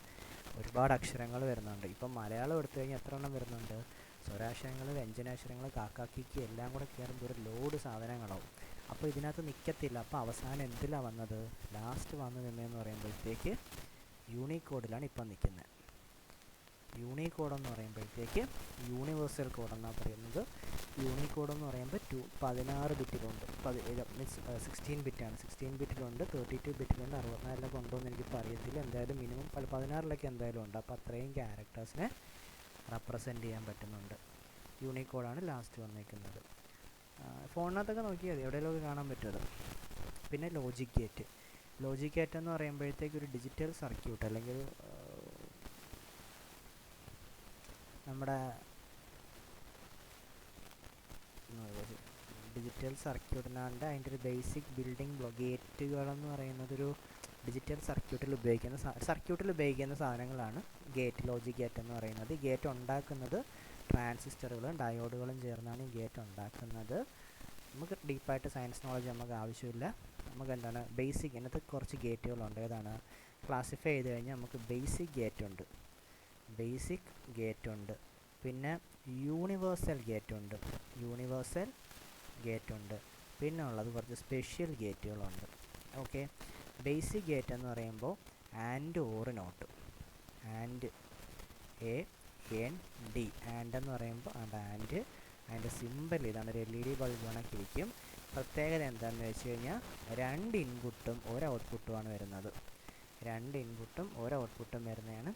[SPEAKER 1] ഒരുപാട് അക്ഷരങ്ങൾ വരുന്നുണ്ട്. ഇപ്പം മലയാളം എടുത്തു കഴിഞ്ഞാൽ എത്ര എണ്ണം വരുന്നുണ്ട്? സ്വരാക്ഷരങ്ങൾ, വ്യഞ്ജനാക്ഷരങ്ങൾ, കാക്കാക്കിക്ക് എല്ലാം കൂടെ കയറുമ്പോൾ ഒരു ലോഡ് സാധനങ്ങളാവും. അപ്പോൾ ഇതിനകത്ത് നിൽക്കത്തില്ല. അപ്പോൾ അവസാനം എന്തിലാണ് വന്നത്? ലാസ്റ്റ് വന്നു നിന്നതെന്ന് പറയുമ്പോഴത്തേക്ക് യൂണിക്കോഡിലാണ് ഇപ്പം നിൽക്കുന്നത്. യൂണിക്കോഡ് എന്ന് പറയുമ്പോഴത്തേക്ക് യൂണിവേഴ്സൽ കോഡ് എന്നാണ് പറയുന്നത്. യൂണിക്കോഡ് എന്ന് പറയുമ്പോൾ 16 ബിറ്റിലുണ്ട്. മീൻസ് 16 ബിറ്റാണ്. 16 ബിറ്റിലുണ്ട്, 32 ബിറ്റിലുണ്ട്, 64 ഉണ്ടോ എന്ന് എനിക്കിപ്പോൾ അറിയത്തില്ല. എന്തായാലും മിനിമം 16 എന്തായാലും ഉണ്ട്. അപ്പോൾ അത്രയും ക്യാരക്ടേഴ്സിനെ റെപ്രസെൻ്റ് ചെയ്യാൻ പറ്റുന്നുണ്ട്. യൂണിക്കോഡാണ് ലാസ്റ്റ് വന്നേക്കുന്നത്. ഫോണിനകത്തൊക്കെ നോക്കിയാൽ മതി, എവിടെയെങ്കിലുമൊക്കെ കാണാൻ പറ്റുമത്. പിന്നെ ലോജിക് ഗേറ്റ്. ലോജിക് ഗേറ്റ് എന്ന് പറയുമ്പോഴത്തേക്ക് ഒരു ഡിജിറ്റൽ സർക്യൂട്ട് അല്ലെങ്കിൽ നമ്മുടെ ഡിജിറ്റൽ സർക്യൂട്ടിനാണ്ട് അതിൻ്റെ ഒരു ബേസിക് ബിൽഡിംഗ് ബ്ലോക്ക് ഗേറ്റുകളെന്ന് പറയുന്നത് ഒരു ഡിജിറ്റൽ സർക്യൂട്ടിൽ ഉപയോഗിക്കുന്ന സാധനങ്ങളാണ് ഗേറ്റ്, ലോജിക് ഗേറ്റ് എന്ന് പറയുന്നത്. ഗേറ്റ് ഉണ്ടാക്കുന്നത് ട്രാൻസിസ്റ്ററുകളും ഡയോഡുകളും ചേർന്നാണ് ഈ ഗേറ്റ് ഉണ്ടാക്കുന്നത്. നമുക്ക് ഡീപ്പായിട്ട് സയൻസ് നോളജ് നമുക്ക് ആവശ്യമില്ല. നമുക്ക് എന്താണ് ബേസിക്, ഇതിനകത്ത് കുറച്ച് ഗേറ്റുകളുണ്ട്. ഏതാണ് ക്ലാസിഫൈ ചെയ്ത് കഴിഞ്ഞാൽ നമുക്ക് ബേസിക് ഗേറ്റ് ഉണ്ട്, പിന്നെ യൂണിവേഴ്സൽ ഗേറ്റ് ഉണ്ട്, പിന്നെ ഉള്ളത് കുറച്ച് സ്പെഷ്യൽ ഗേറ്റുകളുണ്ട്. ഓക്കെ, ബേസിക് ഗേറ്റ് എന്ന് പറയുമ്പോൾ and or not, and AND എന്ന് പറയുമ്പോൾ ആൻഡ് അതിൻ്റെ സിമ്പിൾ ഇതാണ്, ഒരു LED ബൾബ് കണക്കിരിക്കും. പ്രത്യേകത എന്താണെന്ന് വെച്ച് കഴിഞ്ഞാൽ 2 ഇൻപുട്ടും 1 ഔട്ട്പുട്ടുമാണ് വരുന്നത്. 2 ഇൻപുട്ടും 1 ഔട്ട്പുട്ടും വരുന്നതാണ്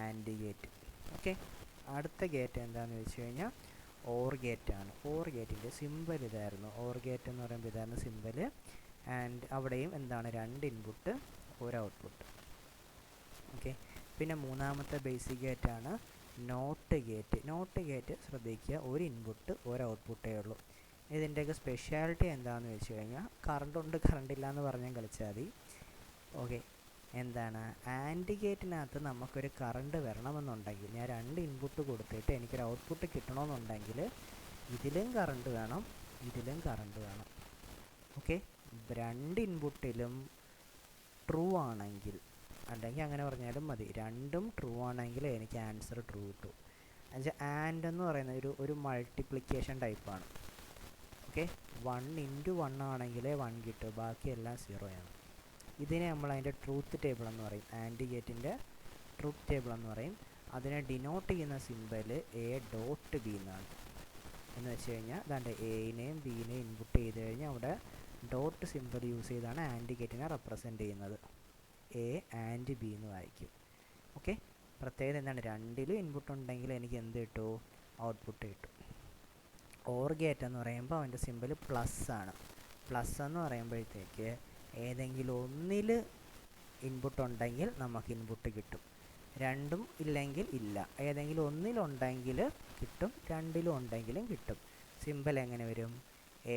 [SPEAKER 1] ആൻഡ് ഗേറ്റ്. ഓക്കെ, അടുത്ത ഗേറ്റ് എന്താണെന്ന് വെച്ച് കഴിഞ്ഞാൽ ഓർ ഗേറ്റാണ്. ഓർ ഗേറ്റിൻ്റെ സിമ്പിൾ ഇതായിരുന്നു. ഓർ ഗേറ്റ് എന്ന് പറയുമ്പോൾ ഇതായിരുന്നു സിമ്പിൾ. ആൻഡ് അവിടെയും എന്താണ് 2 ഇൻപുട്ട് 1 ഔട്ട്പുട്ട്. ഓക്കെ, പിന്നെ മൂന്നാമത്തെ ബേസിക് ഗേറ്റാണ് നോട്ട് ഗേറ്റ്. ശ്രദ്ധിക്കുക, 1 ഇൻപുട്ട് 1 ഔട്ട്പുട്ടേ ഉള്ളൂ. ഇതിൻ്റെയൊക്കെ സ്പെഷ്യാലിറ്റി എന്താണെന്ന് വെച്ച് കഴിഞ്ഞാൽ കറണ്ട് കറണ്ടില്ല എന്ന് പറഞ്ഞാൽ കളിച്ചാൽ മതി. ഓക്കെ, എന്താണ് ആൻഡ് ഗേറ്റിനകത്ത് നമുക്കൊരു കറണ്ട് വരണമെന്നുണ്ടെങ്കിൽ, ഞാൻ 2 ഇൻപുട്ട് കൊടുത്തിട്ട് എനിക്കൊരു ഔട്ട്പുട്ട് കിട്ടണമെന്നുണ്ടെങ്കിൽ ഇതിലും കറണ്ട് വേണം. ഓക്കെ, 2 ഇൻപുട്ടിലും ട്രൂ ആണെങ്കിൽ, അല്ലെങ്കിൽ അങ്ങനെ പറഞ്ഞാലും മതി, രണ്ടും ട്രൂ ആണെങ്കിൽ എനിക്ക് ആൻസർ ട്രൂ കിട്ടും. എന്നുവെച്ചാൽ ആൻഡ് എന്ന് പറയുന്നത് ഒരു മൾട്ടിപ്ലിക്കേഷൻ ടൈപ്പാണ്. ഓക്കെ, 1 × 1 ആണെങ്കിലേ 1 കിട്ടും, ബാക്കിയെല്ലാം 0 ആണ്. ഇതിനെ നമ്മൾ അതിൻ്റെ ട്രൂത്ത് ടേബിൾ എന്ന് പറയും. ആൻഡ് ഗേറ്റിൻ്റെ ട്രൂത്ത് ടേബിൾ എന്ന് പറയും. അതിനെ ഡിനോട്ട് ചെയ്യുന്ന സിമ്പൽ A.B എന്നാണ്. എന്ന് വെച്ച് കഴിഞ്ഞാൽ അതാണ്ട് എനെയും ബിനെയും ഇൻപുട്ട് ചെയ്ത് കഴിഞ്ഞാൽ അവിടെ ഡോട്ട് സിമ്പൽ യൂസ് ചെയ്താണ് ആൻഡ് ഗേറ്റിനെ റെപ്രസെൻ്റ് ചെയ്യുന്നത്. A and B എന്ന് വായിക്കും. ഓക്കെ, പ്രത്യേകത എന്താണ്, 2ലും ഇൻപുട്ട് ഉണ്ടെങ്കിൽ എനിക്ക് എന്ത് കിട്ടും, ഔട്ട്പുട്ട് കിട്ടും. ഓർ ഗേറ്റ് എന്ന് പറയുമ്പോൾ അതിൻ്റെ സിമ്പൽ പ്ലസ് ആണ്. പ്ലസ് എന്ന് പറയുമ്പോഴത്തേക്ക് ഏതെങ്കിലും ഒന്നിൽ ഇൻപുട്ട് ഉണ്ടെങ്കിൽ നമുക്ക് ഇൻപുട്ട് കിട്ടും, 2ഉം ഇല്ലെങ്കിൽ ഇല്ല. ഏതെങ്കിലും ഒന്നിലുണ്ടെങ്കിൽ കിട്ടും, 2ലും ഉണ്ടെങ്കിലും കിട്ടും. സിമ്പൽ എങ്ങനെ വരും,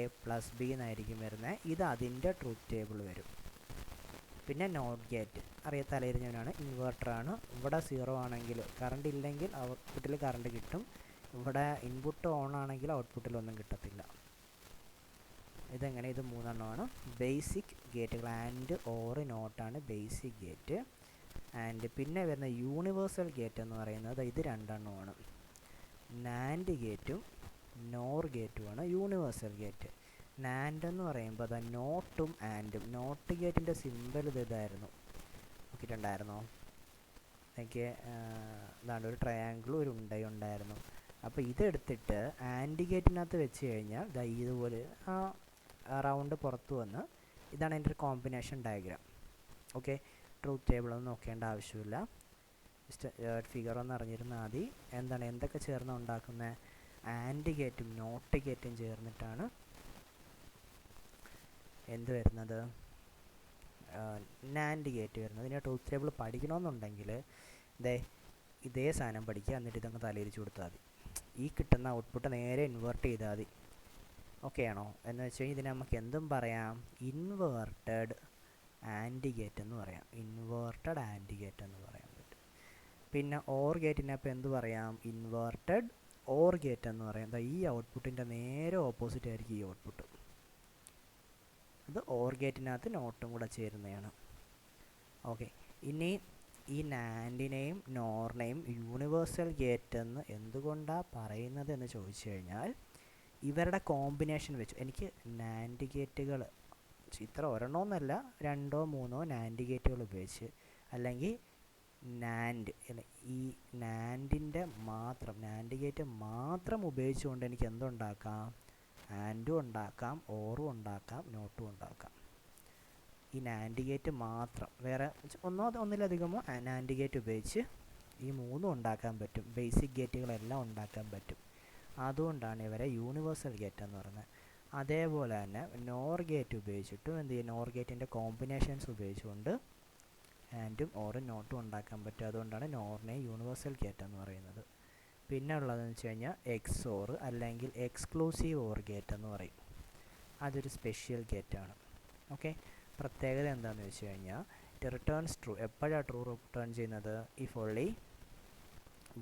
[SPEAKER 1] A+B എന്നായിരിക്കും വരുന്നത്. ഇത് അതിൻ്റെ ട്രൂത്ത് ടേബിൾ വരും. പിന്നെ നോട്ട് ഗേറ്റ് തലയിരിഞ്ഞവനാണ്, ഇൻവെർട്ടറാണ്. ഇവിടെ 0 ആണെങ്കിൽ കറണ്ട് ഇല്ലെങ്കിൽ ഔട്ട്പുട്ടിൽ കറണ്ട് കിട്ടും. ഇവിടെ ഇൻപുട്ട് ഓൺ ആണെങ്കിൽ ഔട്ട്പുട്ടിലൊന്നും കിട്ടത്തില്ല. ഇതെങ്ങനെ, ഇത് 3 എണ്ണമാണ് ബേസിക് ഗേറ്റുകൾ. ആൻഡ് ഓർ നോട്ടാണ് ബേസിക് ഗേറ്റ്. ആൻഡ് പിന്നെ വരുന്ന യൂണിവേഴ്സൽ ഗേറ്റ് എന്ന് പറയുന്നത് ഇത് 2 എണ്ണമാണ്. നാൻഡ് ഗേറ്റും നോർ ഗേറ്റുമാണ് യൂണിവേഴ്സൽ ഗേറ്റ്. നാൻഡ് എന്ന് പറയുമ്പോൾ അത് നോട്ടും ആൻഡും. നോട്ട് ഗേറ്റിൻ്റെ സിമ്പിൾ ഇതായിരുന്നു, നോക്കിയിട്ടുണ്ടായിരുന്നോ? എനിക്ക് ഇതാണ്ട് ഒരു ട്രയാങ്കിളും ഒരു ഉണ്ടായിരുന്നു. അപ്പോൾ ഇതെടുത്തിട്ട് ആൻഡ് ഗേറ്റിനകത്ത് വെച്ച് കഴിഞ്ഞാൽ ഇതുപോലെ ആ റൗണ്ട് പുറത്ത് വന്ന് ഇതാണ് എൻ്റെ ഒരു കോമ്പിനേഷൻ ഡയഗ്രാം. ഓക്കെ, ട്രൂത്ത് ടേബിളൊന്നും നോക്കേണ്ട ആവശ്യമില്ല, ജസ്റ്റ് ഫിഗർ ഒന്ന് അറിഞ്ഞിരുന്നാൽ മതി. എന്തൊക്കെ ചേർന്ന് ഉണ്ടാക്കുന്ന ആൻഡ് ഗേറ്റും നോട്ട് ഗേറ്റും ചേർന്നിട്ടാണ് എന്ത് വരുന്നത്, നാൻഡ് ഗേറ്റ് വരുന്നത്. ഇതിൻ്റെ ട്രൂത്ത് ടേബിൾ പഠിക്കണമെന്നുണ്ടെങ്കിൽ ഇതേ സാധനം പഠിക്കുക, എന്നിട്ട് ഇതങ്ങ് തലയിരിച്ച് കൊടുത്താൽ മതി. ഈ കിട്ടുന്ന ഔട്ട്പുട്ട് നേരെ ഇൻവേർട്ട് ചെയ്താൽ മതി. ഓക്കെ ആണോ? എന്ന് വെച്ച് കഴിഞ്ഞാൽ ഇതിനെ നമുക്ക് എന്തും പറയാം, ഇൻവേർട്ടഡ് ആൻഡ് ഗേറ്റ് എന്ന് പറയാം. ഇൻവേർട്ടഡ് ആൻഡ് ഗേറ്റ് എന്ന് പറയാൻ പറ്റും. പിന്നെ ഓർ ഗേറ്റിനെ അപ്പോൾ എന്ത് പറയാം, ഇൻവേർട്ടഡ് ഓർ ഗേറ്റ് എന്ന് പറയാം. ഈ ഔട്ട്പുട്ടിൻ്റെ നേരെ ഓപ്പോസിറ്റ് ആയിരിക്കും ഈ ഔട്ട്പുട്ട്. അത് ഓർ ഗേറ്റിനകത്ത് നോട്ടും കൂടെ ചേരുന്നതാണ്. ഓക്കെ, ഇനി ഈ നാൻഡിനെയും നോറിനെയും യൂണിവേഴ്സൽ ഗേറ്റ് എന്ന് എന്തുകൊണ്ടാണ് പറയുന്നത് എന്ന് ചോദിച്ചു കഴിഞ്ഞാൽ, ഇവരുടെ കോമ്പിനേഷൻ വെച്ച് എനിക്ക് നാൻഡ് ഗേറ്റുകൾ ഇത്ര ഒരെണ്ണമെന്നല്ല 2 or 3 നാൻഡ് ഗേറ്റുകൾ ഉപയോഗിച്ച്, അല്ലെങ്കിൽ ഈ നാൻഡിൻ്റെ നാൻഡ് ഗേറ്റ് മാത്രം ഉപയോഗിച്ചുകൊണ്ട് എനിക്ക് എന്തുണ്ടാക്കാം, ആൻഡും ഉണ്ടാക്കാം, ഓറും ഉണ്ടാക്കാം, നോട്ടും ഉണ്ടാക്കാം. ഈ നാൻഡ് ഗേറ്റ് മാത്രം, വേറെ ഒന്നിലധികമോ നാൻഡ് ഗേറ്റ് ഉപയോഗിച്ച് ഈ 3 ഉണ്ടാക്കാൻ പറ്റും. ബേസിക് ഗേറ്റുകളെല്ലാം ഉണ്ടാക്കാൻ പറ്റും. അതുകൊണ്ടാണ് ഇവരെ യൂണിവേഴ്സൽ ഗേറ്റ് എന്ന് പറയുന്നത്. അതേപോലെ തന്നെ നോർ ഗേറ്റ് ഉപയോഗിച്ചിട്ടും എന്ത് ചെയ്യും, നോർ ഗേറ്റിൻ്റെ കോമ്പിനേഷൻസ് ഉപയോഗിച്ചുകൊണ്ട് ആൻഡും ഓറും നോട്ടും ഉണ്ടാക്കാൻ പറ്റും. അതുകൊണ്ടാണ് നോറിനെ യൂണിവേഴ്സൽ ഗേറ്റ് എന്ന് പറയുന്നത്. പിന്നെ ഉള്ളതെന്ന് വെച്ച് കഴിഞ്ഞാൽ എക്സ് ഓർ അല്ലെങ്കിൽ എക്സ്ക്ലൂസീവ് ഓർ ഗേറ്റ് എന്ന് പറയും. അതൊരു സ്പെഷ്യൽ ഗേറ്റാണ്. ഓക്കെ, പ്രത്യേകത എന്താണെന്ന് വെച്ച് കഴിഞ്ഞാൽ ഇറ്റ് റിട്ടേൺസ് ട്രൂ. എപ്പോഴാണ് ട്രൂ റിട്ടേൺ ചെയ്യുന്നത്? If only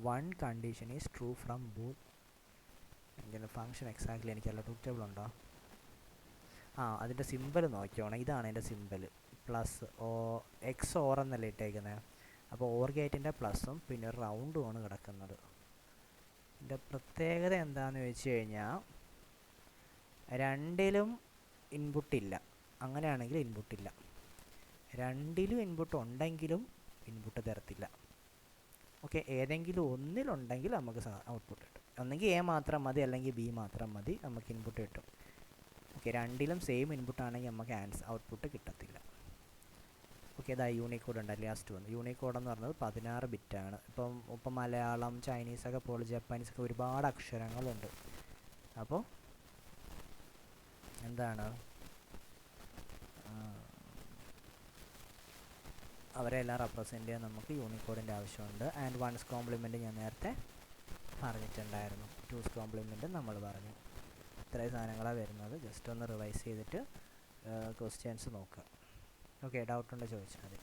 [SPEAKER 1] one condition is true from booth. ഇതിൻ്റെ ഫംഗ്ഷൻ എക്സാക്ട്ലി എനിക്കല്ല, ട്രൂത്ത് ടേബിൾ ഉണ്ടോ? അതിൻ്റെ സിമ്പൽ നോക്കിയോണം. ഇതാണ് എൻ്റെ സിമ്പൽ, പ്ലസ് എക്സ് ഓർ എന്നല്ലേ ഇട്ടേക്കുന്നത്. അപ്പോൾ ഓർ ഗേറ്റിൻ്റെ പ്ലസും പിന്നെ ഒരു റൗണ്ടുമാണ് കിടക്കുന്നത്. ഇതിൻ്റെ പ്രത്യേകത എന്താണെന്ന് വെച്ച് കഴിഞ്ഞാൽ രണ്ടിലും ഇൻപുട്ടില്ല. അങ്ങനെയാണെങ്കിൽ ഇൻപുട്ടില്ല. രണ്ടിലും ഇൻപുട്ട് ഉണ്ടെങ്കിലും ഇൻപുട്ട് തരത്തില്ല. ഓക്കെ, ഏതെങ്കിലും ഒന്നിലുണ്ടെങ്കിൽ നമുക്ക് ഔട്ട്പുട്ട് കിട്ടും. ഒന്നെങ്കിൽ എ മാത്രം മതി അല്ലെങ്കിൽ ബി മാത്രം മതി, നമുക്ക് ഇൻപുട്ട് കിട്ടും. ഓക്കെ, രണ്ടിലും സെയിം ഇൻപുട്ടാണെങ്കിൽ നമുക്ക് ഔട്ട്പുട്ട് കിട്ടത്തില്ല. ഓക്കെ, ഇതാ യൂണിക്കോഡ് ഉണ്ട് ലാസ്റ്റ് വന്നു. യൂണിക്കോഡ് എന്ന് പറഞ്ഞത് 16 ബിറ്റാണ്. ഇപ്പം മലയാളം, ചൈനീസൊക്കെ പോലെ ജപ്പാനീസൊക്കെ ഒരുപാട് അക്ഷരങ്ങളുണ്ട്. അപ്പോൾ എന്താണ്, അവരെല്ലാം റെപ്രസെൻ്റ് ചെയ്യാൻ നമുക്ക് യൂണിക്കോഡിൻ്റെ ആവശ്യമുണ്ട്. ആൻഡ് വൺസ് കോംപ്ലിമെൻറ്റ് ഞാൻ നേരത്തെ പറഞ്ഞിട്ടുണ്ടായിരുന്നു. ടൂസ് കോംപ്ലിമെൻറ്റ് നമ്മൾ പറഞ്ഞു. ഇത്രയും സാധനങ്ങളാണ് വരുന്നത്. ജസ്റ്റ് ഒന്ന് റിവൈസ് ചെയ്തിട്ട് ക്വസ്റ്റ്യൻസ് നോക്കുക. ഓക്കെ, ഡൗട്ട് ഉണ്ടോ ചോദിച്ചാൽ മതി.